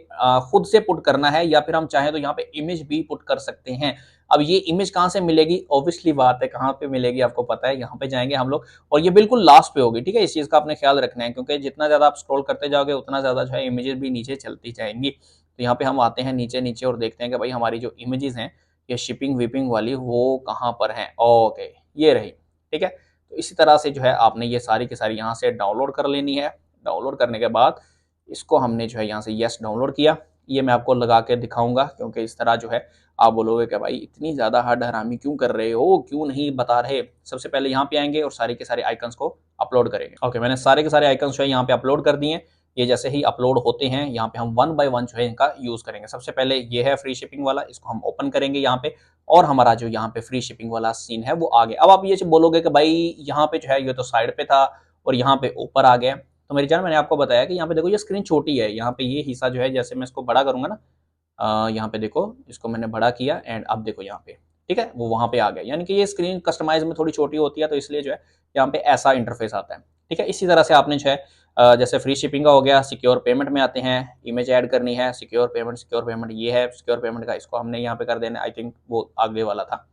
खुद से पुट करना है, या फिर हम चाहें तो यहाँ पे इमेज भी पुट कर सकते हैं। अब ये इमेज कहाँ से मिलेगी, ऑब्वियसली बात है कहाँ पे मिलेगी, आपको पता है, यहाँ पे जाएंगे हम लोग और ये बिल्कुल लास्ट पे होगी, ठीक है। इस चीज का आपने ख्याल रखना है, क्योंकि जितना ज्यादा आप स्क्रॉल करते जाओगे उतना ज्यादा जो है इमेजेस भी नीचे चलती जाएंगी। तो यहाँ पे हम आते हैं नीचे नीचे और देखते हैं कि भाई हमारी जो इमेजेस हैं ये शिपिंग विपिंग वाली वो कहाँ पर है। ओके, ये रही, ठीक है। तो इसी तरह से जो है आपने ये सारी की सारी यहाँ से डाउनलोड कर लेनी है। डाउनलोड करने के बाद इसको हमने जो है यहाँ से यस डाउनलोड किया। ये मैं आपको लगा के दिखाऊंगा, क्योंकि इस तरह जो है आप बोलोगे कि भाई इतनी ज्यादा हद हरामी क्यों कर रहे हो, क्यों नहीं बता रहे। सबसे पहले यहाँ पे आएंगे और सारे के सारे आइकन्स को अपलोड करेंगे। ओके, मैंने सारे के सारे आइकन्स जो है यहाँ पे अपलोड कर दिए। ये जैसे ही अपलोड होते हैं यहाँ पे हम वन बाय वन जो है इनका यूज करेंगे। सबसे पहले ये है फ्री शिपिंग वाला, इसको हम ओपन करेंगे यहाँ पे, और हमारा जो यहाँ पे फ्री शिपिंग वाला सीन है वो आ गया। अब आप ये बोलोगे कि भाई यहाँ पे जो है ये तो साइड पे था और यहाँ पे ऊपर आ गया। तो मेरी जान, मैंने आपको बताया कि यहाँ पे देखो ये स्क्रीन छोटी है, यहाँ पे ये हिस्सा जो है, जैसे मैं इसको बड़ा करूंगा ना, यहाँ पे देखो इसको मैंने बड़ा किया एंड अब देखो यहाँ पे, ठीक है, वो वहां पे आ गया। यानी कि ये स्क्रीन कस्टमाइज में थोड़ी छोटी होती है, तो इसलिए जो है यहाँ पे ऐसा इंटरफेस आता है, ठीक है। इसी तरह से आपने जो है जैसे फ्री शिपिंग का हो गया, सिक्योर पेमेंट में आते हैं, इमेज ऐड करनी है, सिक्योर पेमेंट ये है, सिक्योर पेमेंट का इसको हमने यहाँ पे कर देना। आई थिंक वो आगे वाला था,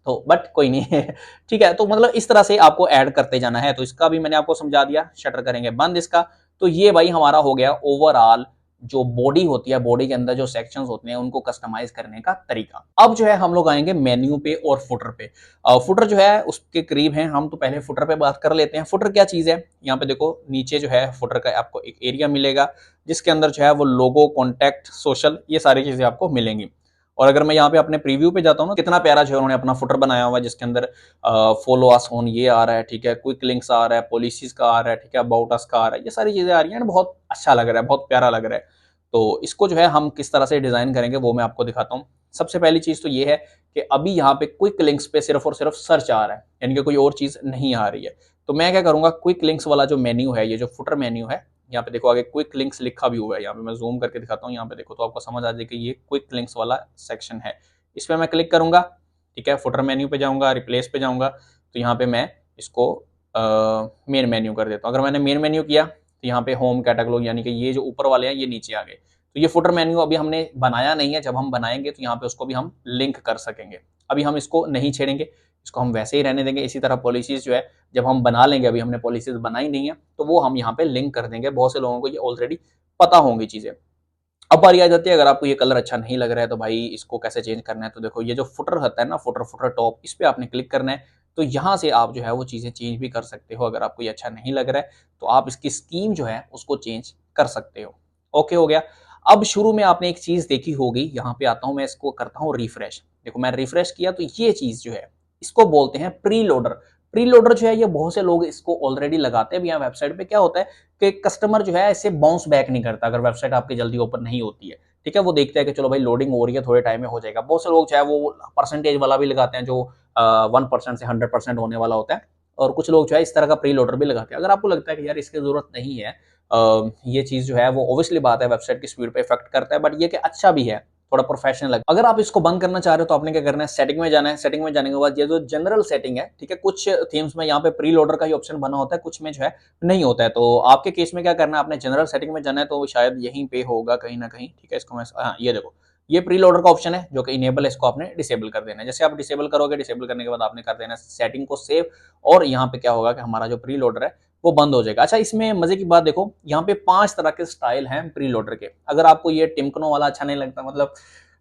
तो बट कोई नहीं ठीक है। तो मतलब इस तरह से आपको ऐड करते जाना है। तो इसका भी मैंने आपको समझा दिया। शटर करेंगे बंद इसका। तो ये भाई हमारा हो गया ओवरऑल जो बॉडी होती है, बॉडी के अंदर जो सेक्शंस होते हैं उनको कस्टमाइज करने का तरीका। अब जो है हम लोग आएंगे मेन्यू पे और फुटर पे। फुटर जो है उसके करीब है हम, तो पहले फुटर पे बात कर लेते हैं। फुटर क्या चीज है, यहाँ पे देखो नीचे जो है फुटर का आपको एक एरिया मिलेगा जिसके अंदर जो है वो लोगो, कॉन्टैक्ट, सोशल, ये सारी चीजें आपको मिलेंगी। और अगर मैं यहाँ पे अपने प्रीव्यू पे जाता हूँ ना, कितना प्यारा जो है उन्होंने अपना फुटर बनाया हुआ है, जिसके अंदर फॉलो अस ऑन ये आ रहा है, ठीक है, क्विक लिंक्स आ रहा है, पॉलिसीज का आ रहा है, ठीक है, अबाउट अस का आ रहा है, ये सारी चीजें आ रही है, बहुत अच्छा लग रहा है, बहुत प्यारा लग रहा है। तो इसको जो है हम किस तरह से डिजाइन करेंगे वो मैं आपको दिखाता हूँ। सबसे पहली चीज तो ये है कि अभी यहाँ पे क्विक लिंक्स पे सिर्फ और सिर्फ सर्च आ रहा है, यानी कि कोई और चीज नहीं आ रही है। तो मैं क्या करूंगा, क्विक लिंक्स वाला जो मेन्यू है, ये जो फुटर मेन्यू है, यहाँ पे देखो आगे क्विक लिंक्स लिखा भी हुआ है, यहाँ पे मैं जूम करके दिखाता हूँ, यहाँ पे देखो तो आपको समझ आ जाए कि ये क्विक लिंक्स वाला सेक्शन है। इस पर मैं क्लिक करूंगा, ठीक है, फुटर मेन्यू पे जाऊंगा, रिप्लेस पे जाऊंगा, तो यहाँ पे मैं इसको मेन मेन्यू कर देता हूँ। अगर मैंने मेन मेन्यू किया तो यहाँ पे होम कैटेगरी यानी कि ये जो ऊपर वाले हैं ये नीचे आ गए। तो ये फुटर मेन्यू अभी हमने बनाया नहीं है, जब हम बनाएंगे तो यहाँ पे उसको भी हम लिंक कर सकेंगे। अभी हम इसको नहीं छेड़ेंगे, इसको हम वैसे ही रहने देंगे। इसी तरह पॉलिसीज जो है जब हम बना लेंगे, अभी हमने पॉलिसीज बनाई नहीं है तो वो हम यहाँ पे लिंक कर देंगे। बहुत से लोगों को ये ऑलरेडी पता होंगी चीजें। अब बारी आ जाती है, अगर आपको ये कलर अच्छा नहीं लग रहा है तो भाई इसको कैसे चेंज करना है। तो देखो ये जो फुटर होता है ना, फुटर टॉप, इस पे आपने क्लिक करना है। तो यहाँ से आप जो है वो चीजें चेंज भी कर सकते हो। अगर आपको ये अच्छा नहीं लग रहा है तो आप इसकी स्कीम जो है उसको चेंज कर सकते हो। ओके हो गया। अब शुरू में आपने एक चीज देखी होगी, यहाँ पे आता हूं मैं, इसको करता हूँ रिफ्रेश। देखो मैं रिफ्रेश किया तो ये चीज जो है इसको बोलते हैं प्री लोडर। प्री लोडर जो है ये बहुत से लोग इसको ऑलरेडी लगाते हैं। यहाँ वेबसाइट पे क्या होता है कि कस्टमर जो है ऐसे बाउंस बैक नहीं करता अगर वेबसाइट आपकी जल्दी ओपन नहीं होती है, ठीक है। वो देखते हैं कि चलो भाई लोडिंग हो रही है, थोड़े टाइम में हो जाएगा। बहुत से लोग चाहे वो परसेंटेज वाला भी लगाते हैं जो 1% से 100% होने वाला होता है, और कुछ लोग जो है इस तरह का प्री लोडर भी लगाते हैं। अगर आपको लगता है कि यार इसकी जरूरत नहीं है, ये चीज जो है वो ऑब्वियसली बात है वेबसाइट की स्पीड पे इफेक्ट करता है, बट ये कि अच्छा भी है, थोड़ा प्रोफेशनल लगे। अगर आप इसको बंद करना चाह रहे हो तो आपने क्या करना है, सेटिंग में जाना है। सेटिंग में जाने के बाद ये जो जनरल सेटिंग है, ठीक है, कुछ थीम्स में यहाँ पे प्री लोडर का ही ऑप्शन बना होता है, कुछ में जो है नहीं होता है। तो आपके केस में क्या करना है, आपने जनरल सेटिंग में जाना है, तो शायद यहीं पे होगा कहीं ना कहीं, ठीक है। इसको मैं, हाँ ये देखो ये प्री लोडर का ऑप्शन है जो कि इनेबल है, इसको आपने डिसेबल कर देना है। जैसे आप डिसेबल करोगे, डिसेबल करने के बाद आपने कर देना सेटिंग को सेव, और यहाँ पे क्या होगा कि हमारा जो प्री लोडर है वो बंद हो जाएगा। अच्छा इसमें मजे की बात देखो, यहाँ पे 5 तरह के स्टाइल हैं प्री लोडर के। अगर आपको ये टिमकनो वाला अच्छा नहीं लगता, मतलब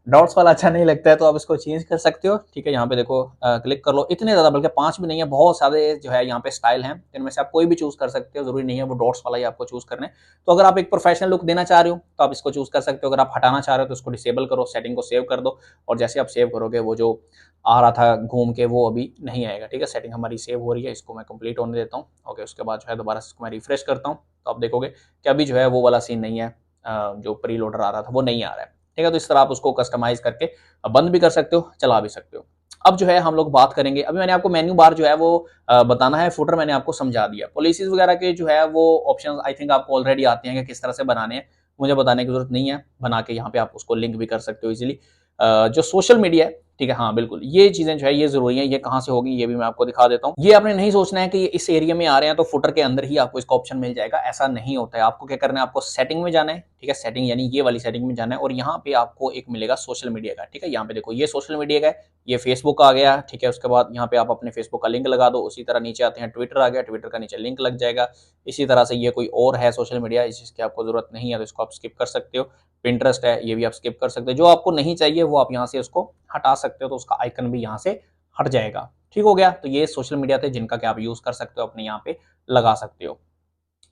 डॉट्स वाला अच्छा नहीं लगता है, तो आप इसको चेंज कर सकते हो, ठीक है। यहाँ पे देखो क्लिक कर लो। इतने ज्यादा, बल्कि 5 भी नहीं है, बहुत सारे जो है यहाँ पे स्टाइल हैं, इनमें से आप कोई भी चूज कर सकते हो। जरूरी नहीं है वो डॉट्स वाला ही आपको चूज करना है। तो अगर आप एक प्रोफेशनल लुक देना चाह रहे हो तो आप इसको चूज कर सकते हो। अगर आप हटाना चाह रहे हो तो इसको डिसेबल करो, सेटिंग को सेव कर दो, और जैसे आप सेव करोगे वो जो आ रहा था घूम के वो अभी नहीं आएगा, ठीक है। सेटिंग हमारी सेव हो रही है, इसको मैं कंप्लीट होने देता हूँ। ओके, उसके बाद जो है दोबारा से इसको मैं रिफ्रेश करता हूँ, तो आप देखोगे कि अभी जो है वो वाला सीन नहीं है, जो प्री लोडर आ रहा था वो नहीं आ रहा है, ठीक है। तो इस तरह आप उसको कस्टमाइज करके बंद भी कर सकते हो, चला भी सकते हो। अब जो है हम लोग बात करेंगे, अभी मैंने आपको मेन्यू बार जो है वो बताना है, फुटर मैंने आपको समझा दिया। पॉलिसीज वगैरह के जो है वो ऑप्शन आई थिंक आपको ऑलरेडी आते हैं कि किस तरह से बनाने हैं, मुझे बताने की जरूरत नहीं है। बना के यहाँ पे आप उसको लिंक भी कर सकते हो इजीली। जो सोशल मीडिया है, ठीक है, हाँ बिल्कुल, ये चीजें जो है ये जरूरी है। ये कहाँ से होगी ये भी मैं आपको दिखा देता हूँ। ये आपने नहीं सोचना है कि ये इस एरिया में आ रहे हैं तो फुटर के अंदर ही आपको इसका ऑप्शन मिल जाएगा, ऐसा नहीं होता है। आपको क्या करना है, आपको सेटिंग में जाना है, ठीक है, सेटिंग यानी ये वाली सेटिंग में जाना है, और यहाँ पे आपको एक मिलेगा सोशल मीडिया का, ठीक है। यहाँ पे देखो ये सोशल मीडिया का है, ये फेसबुक आ गया, ठीक है। उसके बाद यहाँ पे आप अपने फेसबुक का लिंक लगा दो। उसी तरह नीचे आते हैं, ट्विटर आ गया, ट्विटर का नीचे लिंक लग जाएगा। इसी तरह से ये कोई और है सोशल मीडिया जिसकी आपको जरूरत नहीं है तो इसको आप स्किप कर सकते हो। पिंटरेस्ट है, ये भी आप स्किप कर सकते हो। जो आपको नहीं चाहिए वो आप यहाँ से उसको हटा सकते हो, तो उसका आइकन भी यहाँ से हट जाएगा, ठीक हो गया। तो ये सोशल मीडिया थे जिनका क्या आप यूज कर सकते हो, अपने यहाँ पे लगा सकते हो।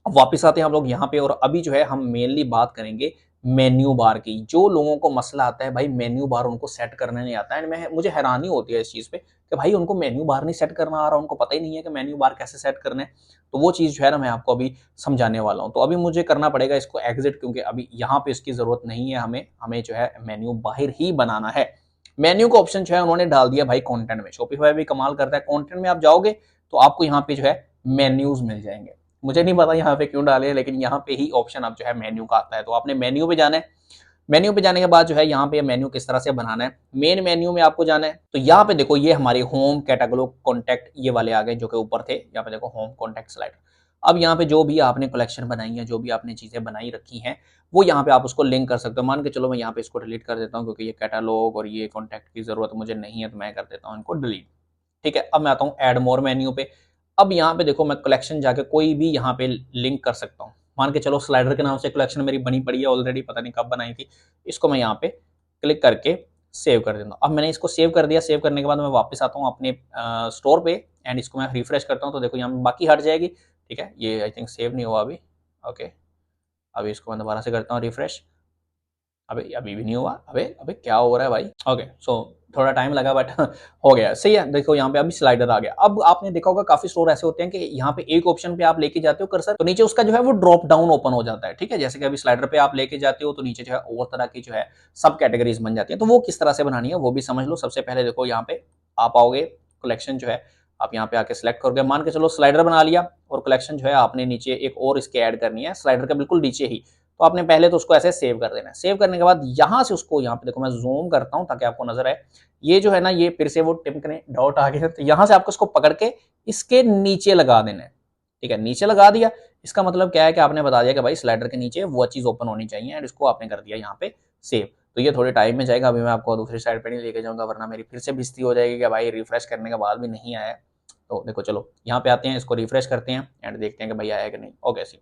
अब वापस आते हैं हम लोग यहाँ पे, और अभी जो है हम मेनली बात करेंगे मेन्यू बार की। जो लोगों को मसला आता है भाई मेन्यू बार उनको सेट करने नहीं आता है, मैं मुझे हैरानी होती है इस चीज पे कि भाई उनको मेन्यू बार नहीं सेट करना आ रहा, उनको पता ही नहीं है कि मेन्यू बार कैसे सेट करना है। तो वो चीज जो है ना मैं आपको अभी समझाने वाला हूँ। तो अभी मुझे करना पड़ेगा इसको एग्जिट, क्योंकि अभी यहाँ पे इसकी जरूरत नहीं है। हमें हमें जो है मेन्यू बाहर ही बनाना है। मेन्यू का ऑप्शन जो है उन्होंने डाल दिया भाई कंटेंट में। शॉपिफाई भी कमाल करता है, कंटेंट में आप जाओगे तो आपको यहाँ पे जो है मेन्यूज मिल जाएंगे। मुझे नहीं पता यहाँ पे क्यों डाले, लेकिन यहाँ पे ही ऑप्शन अब जो है मेन्यू का आता है। तो आपने मेन्यू पे जाना है। मेन्यू पे जाने के बाद जो है यहाँ पे मेन्यू किस तरह से बनाना है, मेन मेन्यू में आपको जाना है। तो यहाँ पे देखो ये हमारे होम, कैटेगरी, कॉन्टैक्ट, ये वाले आ गए जो कि ऊपर थे। यहाँ पे देखो होम, कॉन्टैक्ट, स्लाइडर। अब यहाँ पे जो भी आपने कलेक्शन बनाई है, जो भी आपने चीजें बनाई रखी हैं, वो यहाँ पे आप उसको लिंक कर सकते हो। मान के चलो मैं यहाँ पे इसको डिलीट कर देता हूँ, क्योंकि ये कैटालॉग और ये कॉन्टैक्ट की जरूरत मुझे नहीं है, तो मैं कर देता हूँ इनको डिलीट, ठीक है। अब मैं आता हूँ एड मोर मेन्यू पे। अब यहाँ पे देखो मैं कलेक्शन जाके कोई भी यहाँ पे लिंक कर सकता हूँ। मान के चलो स्लाइडर के नाम से कलेक्शन मेरी बनी पड़ी है ऑलरेडी, पता नहीं कब बनाई थी। इसको मैं यहाँ पे क्लिक करके सेव कर देता हूँ। अब मैंने इसको सेव कर दिया। सेव करने के बाद मैं वापस आता हूँ अपने स्टोर पे, एंड इसको मैं रिफ्रेश करता हूँ, तो देखो यहाँ पे बाकी हट जाएगी, ठीक है। ये आई थिंक सेव नहीं हुआ अभी। ओके, अभी इसको मैं दोबारा से करता हूँ रिफ्रेश। अबे अभी भी नहीं हुआ, अबे अबे क्या हो रहा है भाई। ओके, सो थोड़ा टाइम लगा बट हो गया, सही है। देखो यहाँ पे अभी स्लाइडर आ गया। अब आपने देखा होगा काफी स्टोर ऐसे होते हैं कि यहाँ पे एक ऑप्शन पे आप लेके जाते हो कर्सर, तो नीचे उसका जो है वो ड्रॉप डाउन ओपन हो जाता है, ठीक है। जैसे कि अभी स्लाइडर पे आप लेके जाते हो तो नीचे जो है और तरह की जो है सब कैटेगरीज बन जाती है। तो वो किस तरह से बनानी है वो भी समझ लो। सबसे पहले देखो यहाँ पे आप आओगे, कलेक्शन जो है आप यहाँ पे आके सिलेक्ट करोगे, मान के चलो स्लाइडर बना लिया और कलेक्शन जो है आपने नीचे एक और इसके ऐड करनी है स्लाइडर के बिल्कुल नीचे ही। तो आपने पहले तो उसको ऐसे सेव कर देना है। सेव करने के बाद यहाँ से उसको, यहाँ पे देखो मैं जूम करता हूँ ताकि आपको नजर आए, ये जो है ना ये फिर से वो टिमकने डॉट आ गया, तो यहाँ से आपको इसको पकड़ के इसके नीचे लगा देना है। ठीक है, नीचे लगा दिया, इसका मतलब क्या है कि आपने बता दिया कि भाई स्लाइडर के नीचे वो चीज ओपन होनी चाहिए एंड इसको आपने कर दिया यहाँ पे सेव। तो ये थोड़े टाइम में जाएगा, अभी मैं आपको दूसरी साइड पे नहीं लेके जाऊंगा वरना मेरी फिर से बेइज्जती हो जाएगी कि भाई रिफ्रेश करने के बाद भी नहीं आया। तो देखो चलो यहाँ पे आते हैं, इसको रिफ्रेश करते हैं एंड देखते हैं कि भाई आया कि नहीं। ओके सी,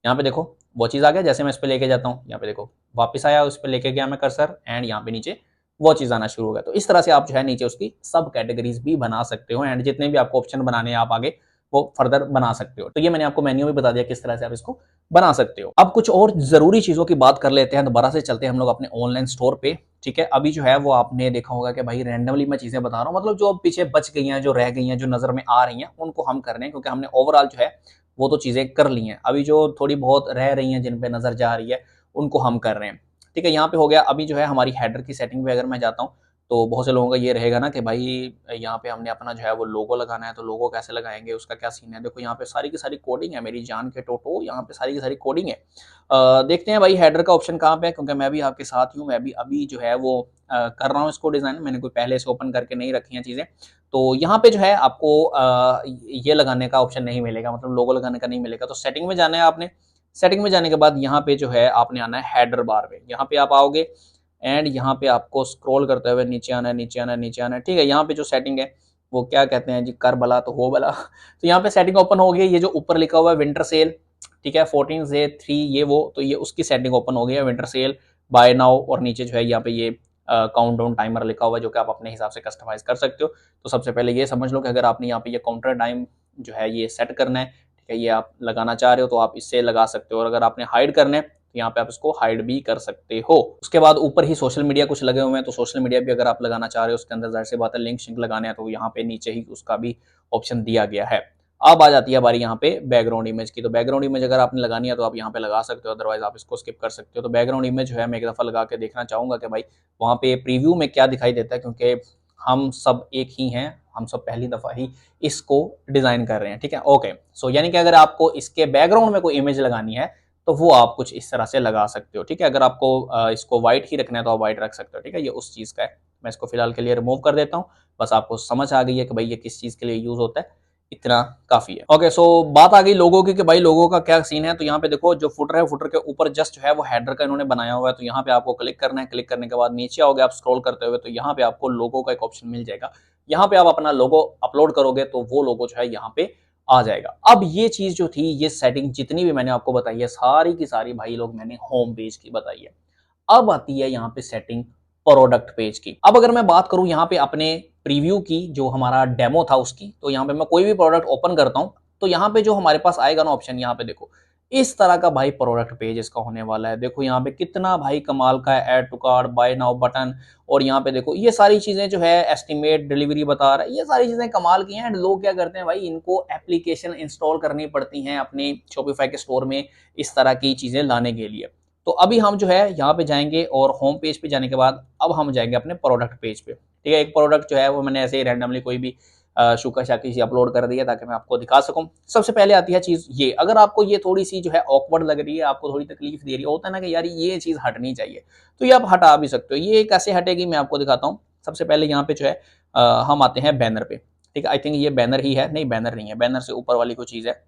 यहाँ पे देखो वो चीज़ आ गया, जैसे मैं इस पर लेके जाता हूँ यहाँ पे देखो वापस आया, उस पर लेके गया मैं कर्सर एंड यहाँ पे नीचे वो चीज़ आना शुरू हो गया। तो इस तरह से आप जो है नीचे उसकी सब कैटेगरीज भी बना सकते हो एंड जितने भी आपको ऑप्शन बनाने हैं आप आगे वो फर्दर बना सकते हो। तो ये मैंने आपको मेन्यू भी बता दिया किस तरह से आप इसको बना सकते हो। अब कुछ और जरूरी चीजों की बात कर लेते हैं, दोबारा से चलते हैं हम लोग अपने ऑनलाइन स्टोर पे। ठीक है, अभी जो है वो आपने देखा होगा कि भाई रैंडमली मैं चीजें बता रहा हूँ, मतलब जो पीछे बच गई हैं, जो रह गई हैं, जो नजर में आ रही हैं उनको हम कर रहे हैं, क्योंकि हमने ओवरऑल जो है वो तो चीजें कर ली हैं। अभी जो थोड़ी बहुत रह रही हैं जिन पे नजर जा रही है उनको हम कर रहे हैं। ठीक है, यहाँ पे हो गया। अभी जो है हमारी हेडर की सेटिंग पे अगर मैं जाता हूँ तो बहुत से लोगों का ये रहेगा ना कि भाई यहाँ पे हमने अपना जो है वो लोगो लगाना है, तो लोगो कैसे लगाएंगे, उसका क्या सीन है। देखो यहाँ पे सारी की सारी कोडिंग है, मेरी जान के टोटो यहाँ पे सारी की सारी कोडिंग है। देखते हैं भाई हेडर का ऑप्शन कहाँ पे है, क्योंकि मैं भी आपके साथ ही हूँ, मैं भी अभी जो है वो कर रहा हूँ इसको डिजाइन, मैंने कोई पहले से ओपन करके नहीं रखी हैं चीजें। तो यहाँ पे जो है आपको ये लगाने का ऑप्शन नहीं मिलेगा, मतलब लोगो लगाने का नहीं मिलेगा। तो सेटिंग में जाना है आपने, सेटिंग में जाने के बाद यहाँ पे जो है आपने आना है हेडर बार में, यहाँ पे आप आओगे एंड यहाँ पे आपको स्क्रॉल करते हुए नीचे आना है, नीचे आना है, नीचे आना है। ठीक है, यहाँ पे जो सेटिंग है वो क्या कहते हैं जी, कर भला तो हो भला। तो यहाँ पे सेटिंग ओपन हो गई, ये जो ऊपर लिखा हुआ है विंटर सेल, ठीक है 14 से 3 ये वो, तो ये उसकी सेटिंग ओपन हो गई है, विंटर सेल बाय नाउ। और नीचे जो है यहाँ पे ये काउंटडाउन टाइमर लिखा हुआ है जो कि आप अपने हिसाब से कस्टमाइज कर सकते हो। तो सबसे पहले ये समझ लो कि अगर आपने यहाँ पे ये काउंटर टाइम जो है ये सेट करना है, ठीक है, ये आप लगाना चाह रहे हो तो आप इससे लगा सकते हो, और अगर आपने हाइड करना है तो यहाँ पे आप इसको हाइड भी कर सकते हो। उसके बाद ऊपर ही सोशल मीडिया कुछ लगे हुए हैं, तो सोशल मीडिया भी अगर आप लगाना चाह रहे हो उसके अंदर जाहिर सी बात है लिंक शिंक लगाने हैं, तो यहाँ पे नीचे ही उसका भी ऑप्शन दिया गया है। अब आ जाती है बारी यहाँ पे बैकग्राउंड इमेज की। तो बैकग्राउंड इमेज अगर आपने लगानी है तो आप यहाँ पे लगा सकते हो, अदरवाइज आप इसको स्किप कर सकते हो। तो बैकग्राउंड इमेज जो है मैं एक दफा लगा के देखना चाहूंगा कि भाई वहाँ पे प्रीव्यू में क्या दिखाई देता है, क्योंकि हम सब एक ही हैं, हम सब पहली दफा ही इसको डिजाइन कर रहे हैं। ठीक है, ओके सो यानी कि अगर आपको इसके बैकग्राउंड में कोई इमेज लगानी है तो वो आप कुछ इस तरह से लगा सकते हो। ठीक है, अगर आपको इसको व्हाइट ही रखना है तो आप व्हाइट रख सकते हो। ठीक है, ये उस चीज का है, मैं इसको फिलहाल के लिए रिमूव कर देता हूँ। बस आपको समझ आ गई है कि भाई ये किस चीज के लिए यूज होता है, इतना काफी है। ओके सो बात आ गई लोगों की कि भाई लोगों का क्या सीन है। तो यहाँ पे देखो जो फुटर है, फुटर के ऊपर जस्ट जो है वो हेडर का इन्होंने बनाया हुआ है, तो यहाँ पे आपको क्लिक करना है। क्लिक करने के बाद नीचे आओगे आप स्क्रॉल करते हुए, तो यहाँ पे आपको लोगो का एक ऑप्शन मिल जाएगा, यहाँ पे आप अपना लोगो अपलोड करोगे तो वो लोगो जो है यहाँ पे आ जाएगा। अब ये चीज जो थी, ये सेटिंग जितनी भी मैंने आपको बताई है सारी की सारी भाई लोग मैंने होम पेज की बताई है। अब आती है यहाँ पे सेटिंग प्रोडक्ट पेज की। अब अगर मैं बात करूं यहाँ पे अपने प्रीव्यू की, जो हमारा डेमो था उसकी, तो यहाँ पे मैं कोई भी प्रोडक्ट ओपन करता हूं तो यहाँ पे जो हमारे पास आएगा ना ऑप्शन, यहाँ पे देखो इस तरह का भाई प्रोडक्ट पेज इसका होने वाला है। देखो यहाँ पे कितना भाई कमाल का है, add to cart, buy now button, और यहाँ पे देखो ये सारी चीजें जो है एस्टिमेट डिलीवरी बता रहा है, ये सारी चीजें कमाल की हैं। लोग क्या करते हैं भाई, इनको एप्लीकेशन इंस्टॉल करनी पड़ती हैं अपने शॉपिफाई के स्टोर में इस तरह की चीजें लाने के लिए। तो अभी हम जो है यहाँ पे जाएंगे और होम पेज पे जाने के बाद अब हम जाएंगे अपने प्रोडक्ट पेज पे। ठीक है, एक प्रोडक्ट जो है वो मैंने ऐसे ही रैंडमली कोई भी शुका शाकी से अपलोड कर दिया ताकि मैं आपको दिखा सकूं। सबसे पहले आती है चीज ये, अगर आपको ये थोड़ी सी जो है ऑकवर्ड लग रही है, आपको थोड़ी तकलीफ दे रही है, होता है ना कि यार ये चीज हटनी चाहिए, तो ये आप हटा भी सकते हो। ये कैसे हटेगी मैं आपको दिखाता हूँ। सबसे पहले यहाँ पे जो है हम आते हैं बैनर पे। ठीक है, आई थिंक ये बैनर ही है, नहीं बैनर नहीं है, बैनर से ऊपर वाली कोई चीज है,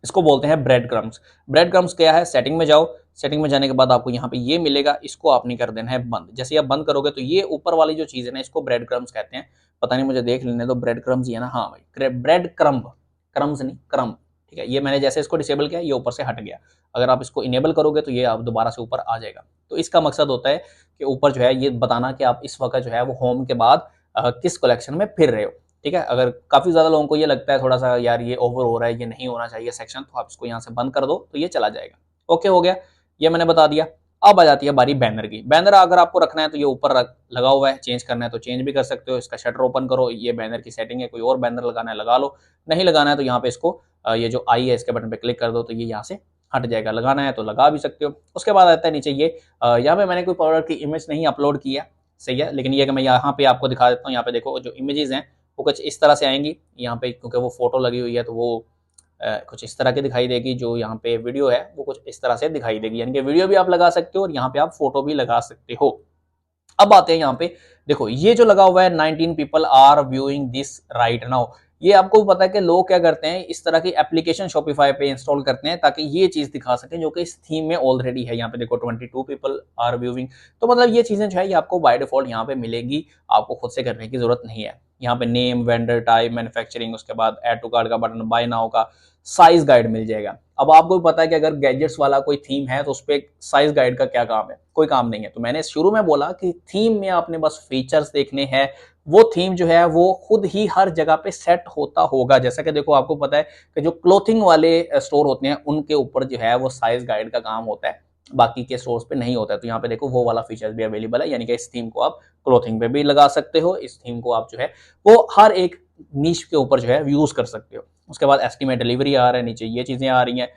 इसको बोलते हैं ब्रेड क्रम्स। ब्रेड क्रम्स क्या है, सेटिंग में जाओ, सेटिंग में जाने के बाद आपको यहाँ पे ये मिलेगा, इसको आपने कर देना है बंद। जैसे आप बंद करोगे तो ये ऊपर वाली जो चीज है ना, इसको ब्रेड क्रम्स कहते हैं। पता नहीं, मुझे देख लेने दो, ब्रेड क्रम्स ही है ना, हाँ भाई ब्रेड क्रम्ब, क्रम्स नहीं क्रम्ब। ठीक है, ये मैंने जैसे इसको डिसेबल किया ये ऊपर से हट गया, अगर आप इसको इनेबल करोगे तो ये आप दोबारा से ऊपर आ जाएगा। तो इसका मकसद होता है कि ऊपर जो है ये बताना कि आप इस वक्त जो है वो होम के बाद किस कलेक्शन में फिर रहे हो। ठीक है, अगर काफी ज्यादा लोगों को ये लगता है थोड़ा सा यार ये ओवर हो रहा है, ये नहीं होना चाहिए सेक्शन, तो आप इसको यहाँ से बंद कर दो तो ये चला जाएगा। ओके हो गया, ये मैंने बता दिया। अब आ जाती है बारी बैनर की। बैनर अगर आपको रखना है तो ये ऊपर लगा हुआ है, चेंज करना है तो चेंज भी कर सकते हो। इसका शटर ओपन करो, ये बैनर की सेटिंग है, कोई और बैनर लगाना है लगा लो, नहीं लगाना है तो यहाँ पे इसको ये जो आई है इसके बटन पे क्लिक कर दो तो ये यहाँ से हट जाएगा। लगाना है तो लगा भी सकते हो। उसके बाद आता है नीचे ये, यहाँ पे मैंने कोई प्रोडक्ट की इमेज नहीं अपलोड की है, सही है, लेकिन ये कि मैं यहाँ पे आपको दिखा देता हूँ। यहाँ पे देखो जो इमेजेस हैं वो कुछ इस तरह से आएंगी। यहाँ पे क्योंकि वो फोटो लगी हुई है तो वो कुछ इस तरह की दिखाई देगी। जो यहाँ पे वीडियो है वो कुछ इस तरह से दिखाई देगी, यानी कि वीडियो भी आप लगा सकते हो और यहाँ पे आप फोटो भी लगा सकते हो। अब आते हैं यहाँ पे, देखो ये जो लगा हुआ है 19 people are viewing this right now, ये आपको पता है कि लोग क्या करते हैं, इस तरह की एप्लीकेशन शॉपिफाई पे इंस्टॉल करते हैं ताकि ये चीज दिखा सकें जो कि इस थीम में ऑलरेडी है। यहाँ पे देखो 22 पीपल आर व्यूइंग, तो मतलब ये चीजें जो है ये आपको बाय डिफॉल्ट यहाँ पे मिलेगी, आपको खुद से करने की जरूरत नहीं है। यहाँ पे नेम, वेंडर टाइप, मैन्युफैक्चरिंग, उसके बाद एड टू कार्ड का बटन, बाय नाउ का साइज गाइड मिल जाएगा। अब आपको पता है कि अगर गैजेट्स वाला कोई थीम है तो उस पर साइज गाइड का क्या काम है, कोई काम नहीं है। तो मैंने शुरू में बोला कि थीम में आपने बस फीचर्स देखने हैं, वो थीम जो है वो खुद ही हर जगह पे सेट होता होगा। जैसा कि देखो आपको पता है कि जो क्लोथिंग वाले स्टोर होते हैं उनके ऊपर जो है वो साइज गाइड का काम होता है, बाकी के स्टोर्स पे नहीं होता है। तो यहाँ पे देखो वो वाला फीचर भी अवेलेबल है, यानी कि इस थीम को आप क्लोथिंग पे भी लगा सकते हो, इस थीम को आप जो है वो हर एक नीश के ऊपर जो है यूज कर सकते हो। उसके बाद एस्टीमेट डिलीवरी आ रहा है, नीचे ये चीजें आ रही हैं।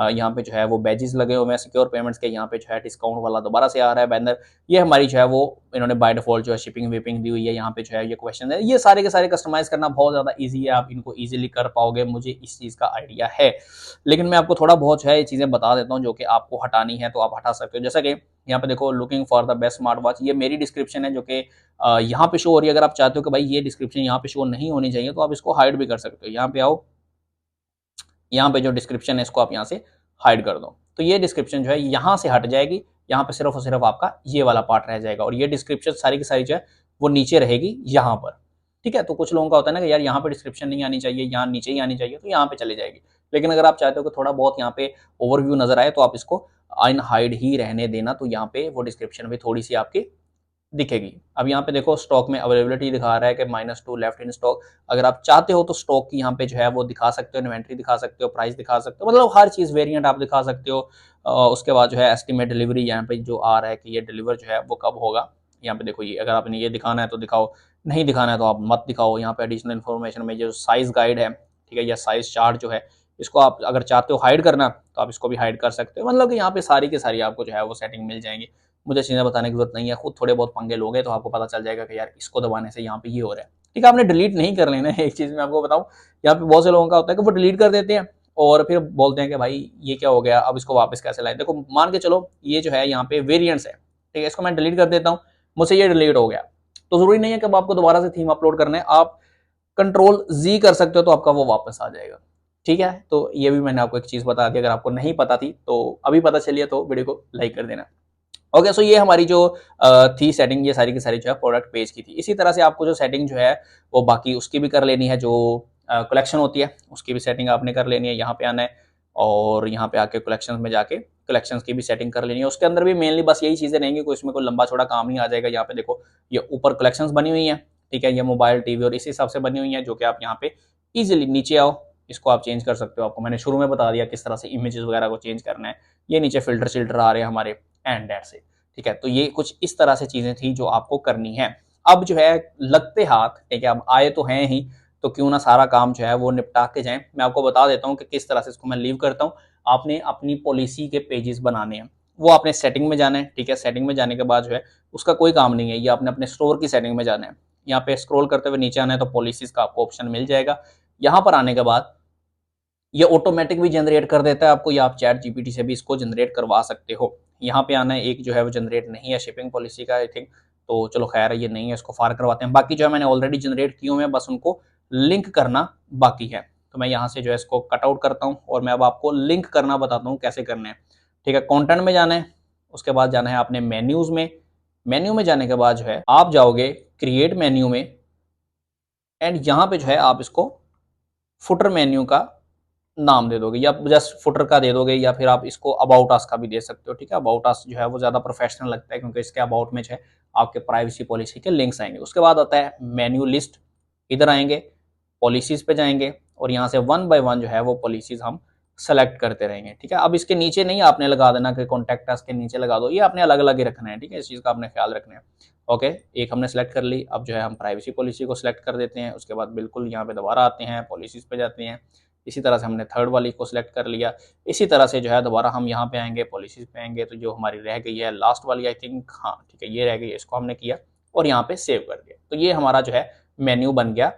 यहाँ पे जो है वो बैजेस लगे हुए हैं सिक्योर पेमेंट्स के, यहाँ पे जो है डिस्काउंट वाला दोबारा से आ रहा है बैनर। ये हमारी जो है वो इन्होंने बाय डिफॉल्ट जो है शिपिंग विपिंग दी हुई है। यहाँ पे जो है ये क्वेश्चन है, ये सारे के सारे कस्टमाइज करना बहुत ज्यादा ईजी है, आप इनको ईजिली कर पाओगे, मुझे इस चीज का आइडिया है। लेकिन मैं आपको थोड़ा बहुत जो है ये चीजें बता देता हूँ जो कि आपको हटानी है तो आप हटा सकते हो। जैसा कि यहाँ पे देखो looking for the best smart watch, ये मेरी डिस्क्रिप्शन है जो कि यहाँ पे शो हो रही है। अगर आप चाहते हो कि भाई ये डिस्क्रिप्शन यहाँ पे शो नहीं होनी चाहिए तो आप इसको हाइड भी कर सकते हो। यहाँ पे आओ, यहाँ पे जो डिस्क्रिप्शन है इसको आप यहाँ से हाइड कर दो, तो ये डिस्क्रिप्शन जो है यहाँ से हट जाएगी। यहाँ पे सिर्फ और सिर्फ आपका ये वाला पार्ट रह जाएगा और ये डिस्क्रिप्शन सारी की सारी जो है वो नीचे रहेगी यहाँ पर। ठीक है, तो कुछ लोगों का होता है ना कि यार यहाँ पे डिस्क्रिप्शन नहीं आनी चाहिए, यहाँ नीचे ही आनी चाहिए, तो यहाँ पे चली जाएगी। लेकिन अगर आप चाहते हो कि थोड़ा बहुत यहाँ पे ओवरव्यू नजर आए तो आप इसको अन हाइड ही रहने देना, तो यहाँ पे वो डिस्क्रिप्शन भी थोड़ी सी आपकी दिखेगी। अब यहाँ पे देखो स्टॉक में अवेलेबिलिटी दिखा रहा है कि -2 लेफ्ट इन स्टॉक। अगर आप चाहते हो तो स्टॉक की यहाँ पे जो है वो दिखा सकते हो, इन्वेंट्री दिखा सकते हो, प्राइस दिखा सकते हो, मतलब हर चीज वेरिएंट आप दिखा सकते हो। उसके बाद जो है एस्टिमेट डिलीवरी यहाँ पे जो आ रहा है कि ये डिलीवर जो है वो कब होगा। यहाँ पे देखो ये अगर आपने ये दिखाना है तो दिखाओ, नहीं दिखाना है तो आप मत दिखाओ। यहाँ पे एडिशनल इन्फॉर्मेशन में जो साइज गाइड है, ठीक है, या साइज चार्ट जो है, इसको आप अगर चाहते हो हाइड करना तो आप इसको भी हाइड कर सकते हो। मतलब कि यहाँ पे सारी की सारी आपको जो है वो सेटिंग मिल जाएंगी। मुझे चीज़ें बताने की जरूरत नहीं है, खुद थोड़े बहुत पंगे लोगे तो आपको पता चल जाएगा कि यार इसको दबाने से यहाँ पे ये हो रहा है। ठीक है, आपने डिलीट नहीं कर लेना है। एक चीज़ मैं आपको बताऊं, यहाँ पे बहुत से लोगों का होता है कि वो डिलीट कर देते हैं और फिर बोलते हैं कि भाई ये क्या हो गया, अब इसको वापस कैसे लाएं। देखो मान के चलो ये जो है यहाँ पे वेरियंट्स है, ठीक है, इसको मैं डिलीट कर देता हूँ, मुझसे ये डिलीट हो गया, तो जरूरी नहीं है कि आपको दोबारा से थीम अपलोड करना है, आप Ctrl+Z कर सकते हो तो आपका वो वापस आ जाएगा। ठीक है, तो ये भी मैंने आपको एक चीज बता दी, अगर आपको नहीं पता थी तो अभी पता चली है तो वीडियो को लाइक कर देना। ओके, सो ये हमारी जो थी सेटिंग, ये सारी की सारी जो है प्रोडक्ट पेज की थी। इसी तरह से आपको जो सेटिंग जो है वो बाकी उसकी भी कर लेनी है, जो कलेक्शन होती है उसकी भी सेटिंग आपने कर लेनी है। यहाँ पे आना है और यहाँ पे आके कलेक्शंस में जाके कलेक्शंस की भी सेटिंग कर लेनी है। उसके अंदर भी मेनली बस यही चीजें रहेंगी, कोई इसमें कोई लंबा चौड़ा काम नहीं आ जाएगा। यहाँ पे देखो ये ऊपर कलेक्शंस बनी हुई है, ठीक है, ये मोबाइल, टीवी और इसी हिसाब से बनी हुई है, जो कि आप यहाँ पे इजिली नीचे आओ, इसको आप चेंज कर सकते हो। आपको मैंने शुरू में बता दिया किस तरह से इमेजेस वगैरह को चेंज करना है। ये नीचे फिल्टर शिल्टर आ रहे हैं हमारे एंड दैट से। ठीक है, तो ये कुछ इस तरह से चीजें थी जो आपको करनी है। अब जो है लगते हाथ, ठीक है, अब आए तो हैं ही, तो क्यों ना सारा काम जो है वो निपटा के जाएं। मैं आपको बता देता हूँ कि किस तरह से इसको मैं लीव करता हूँ। आपने अपनी पॉलिसी के पेजेस बनाने हैं, वो आपने सेटिंग में जाना है। ठीक है, सेटिंग में जाने के बाद जो है उसका कोई काम नहीं है, ये आपने अपने स्टोर की सेटिंग में जाना है। यहाँ पे स्क्रॉल करते हुए नीचे आना है तो पॉलिसीज का आपको ऑप्शन मिल जाएगा। यहाँ पर आने के बाद ये ऑटोमेटिक भी जनरेट कर देता है आपको, या आप चैट जीपीटी से भी इसको जनरेट करवा सकते हो। यहाँ पे आना है, एक जो है वो जनरेट नहीं है शिपिंग पॉलिसी का आई थिंक, तो चलो खैर ये नहीं है, इसको फार करवाते हैं। बाकी जो है मैंने ऑलरेडी जनरेट किए हुए हैं, बस उनको लिंक करना बाकी है। तो मैं यहाँ से जो है इसको कट आउट करता हूँ और मैं अब आपको लिंक करना बताता हूँ कैसे करने हैं। ठीक है, कॉन्टेंट में जाना है, उसके बाद जाना है आपने मेन्यूज में। मेन्यू में जाने के बाद जो है आप जाओगे क्रिएट मेन्यू में एंड यहाँ पे जो है आप इसको फुटर मेन्यू का नाम दे दोगे, या जस्ट फुटर का दे दोगे, या फिर आप इसको अबाउट अस का भी दे सकते हो। ठीक है, अबाउट अस जो है वो ज्यादा प्रोफेशनल लगता है क्योंकि इसके अबाउट में जो है आपके प्राइवेसी पॉलिसी के लिंक्स आएंगे। उसके बाद आता है मेन्यू लिस्ट, इधर आएंगे, पॉलिसीज पे जाएंगे और यहाँ से वन बाय वन जो है वो पॉलिसीज हम सेलेक्ट करते रहेंगे। ठीक है, अब इसके नीचे नहीं आपने लगा देना कि कॉन्टैक्ट अस के नीचे लगा दो, ये आपने अलग अलग ही रखना है। ठीक है, इस चीज का आपने ख्याल रखना है। ओके, एक हमने सेलेक्ट कर ली, अब जो है हम प्राइवेसी पॉलिसी को सिलेक्ट कर देते हैं। उसके बाद बिल्कुल यहाँ पे दोबारा आते हैं, पॉलिसीज पे जाते हैं, इसी तरह से हमने थर्ड वाली को सिलेक्ट कर लिया। इसी तरह से जो है दोबारा हम यहाँ पे आएंगे, पॉलिसीज पे आएंगे, तो जो हमारी रह गई है लास्ट वाली आई थिंक, हाँ ठीक है ये रह गई है, इसको हमने किया और यहाँ पे सेव कर दिया। तो ये हमारा जो है मेन्यू बन गया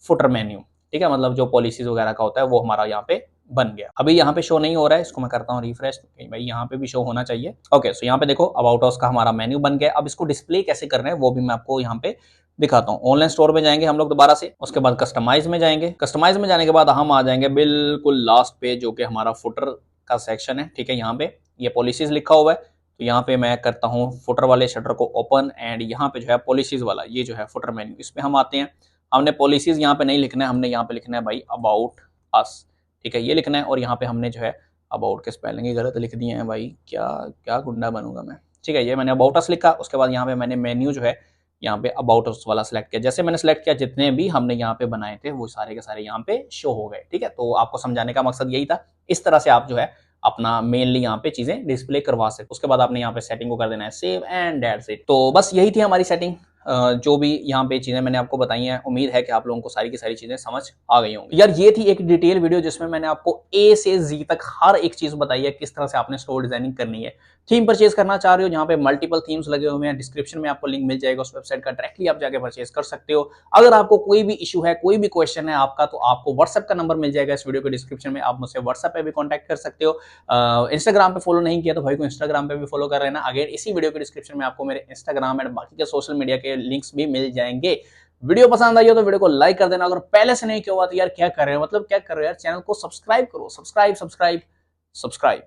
फुटर मेन्यू, ठीक है, मतलब जो पॉलिसीज वगैरह का होता है वो हमारा यहाँ पे बन गया। अभी यहाँ पे शो नहीं हो रहा है, इसको मैं करता हूँ रिफ्रेश, भाई यहाँ पे भी शो होना चाहिए। ओके, सो यहाँ पे देखो अबाउट अस का हमारा मेन्यू बन गया। अब इसको डिस्प्ले कैसे करना है वो भी मैं आपको यहाँ पे दिखाता हूँ। ऑनलाइन स्टोर में जाएंगे हम लोग दोबारा से, उसके बाद कस्टमाइज में जाएंगे। कस्टमाइज में जाने के बाद हम आ जाएंगे बिल्कुल लास्ट पे, जो कि हमारा फुटर का सेक्शन है, ठीक है। यहाँ पे ये पॉलिसीज लिखा हुआ है, तो यहाँ पे मैं करता हूँ फुटर वाले शटर को ओपन, एंड यहाँ पे जो है पॉलिसीज वाला ये जो है फुटर मेन्यू, इस पे हम आते हैं। हमने पॉलिसीज यहाँ पे नहीं लिखना है, हमने यहाँ पे लिखना है भाई अबाउट अस, ठीक है, ये लिखना है। और यहाँ पे हमने जो है अबाउट के स्पेलिंग ही गलत लिख दिए हैं भाई, क्या क्या गुंडा बनूंगा मैं, ठीक है। ये मैंने अबाउट अस लिखा, उसके बाद यहाँ पे मैंने मेन्यू जो है यहाँ पे अबाउट अस वाला सिलेक्ट किया। जैसे मैंने सिलेक्ट किया, जितने भी हमने यहाँ पे बनाए थे वो सारे के सारे यहाँ पे शो हो गए, ठीक है। तो आपको समझाने का मकसद यही था, इस तरह से आप जो है अपना मेनली यहाँ पे चीजें डिस्प्ले करवा सकते। उसके बाद आपने यहाँ पे सेटिंग को कर देना है सेव, एंड दैट्स इट। तो बस यही थी हमारी सेटिंग। जो भी यहाँ पे चीजें मैंने आपको बताई हैं, उम्मीद है कि आप लोगों को सारी की सारी चीजें समझ आ गई होंगी। यार ये थी एक डिटेल वीडियो जिसमें मैंने आपको ए से जी तक हर एक चीज बताई है, किस तरह से आपने स्टोर डिजाइनिंग करनी है। थीम परचेज करना चाह रहे हो, यहाँ पे मल्टीपल थीम्स लगे हुए हैं, डिस्क्रिप्शन में आपको लिंक मिल जाएगा उस वेबसाइट का, डायरेक्टली आप जाके परचेज कर सकते हो। अगर आपको कोई भी इशू है, कोई भी क्वेश्चन है आपका, तो आपको व्हाट्सएप का नंबर मिल जाएगा इस वीडियो के डिस्क्रिप्शन में, आप मुझसे व्हाट्सएप पे भी कॉन्टैक्ट कर सकते हो। इंस्टाग्राम पे फॉलो नहीं किया तो भाई को इंस्टाग्राम पे भी फॉलो कर लेना। अगेन इसी वीडियो के डिस्क्रिप्शन में आपको मेरे इंस्टाग्राम एंड बाकी के सोशल मीडिया के लिंक्स भी मिल जाएंगे। वीडियो पसंद आई हो तो वीडियो को लाइक कर देना। अगर पहले से नहीं किया हुआ तो यार क्या कर रहे हो, मतलब क्या कर रहे हो यार, चैनल को सब्सक्राइब करो, सब्सक्राइब सब्सक्राइब सब्सक्राइब।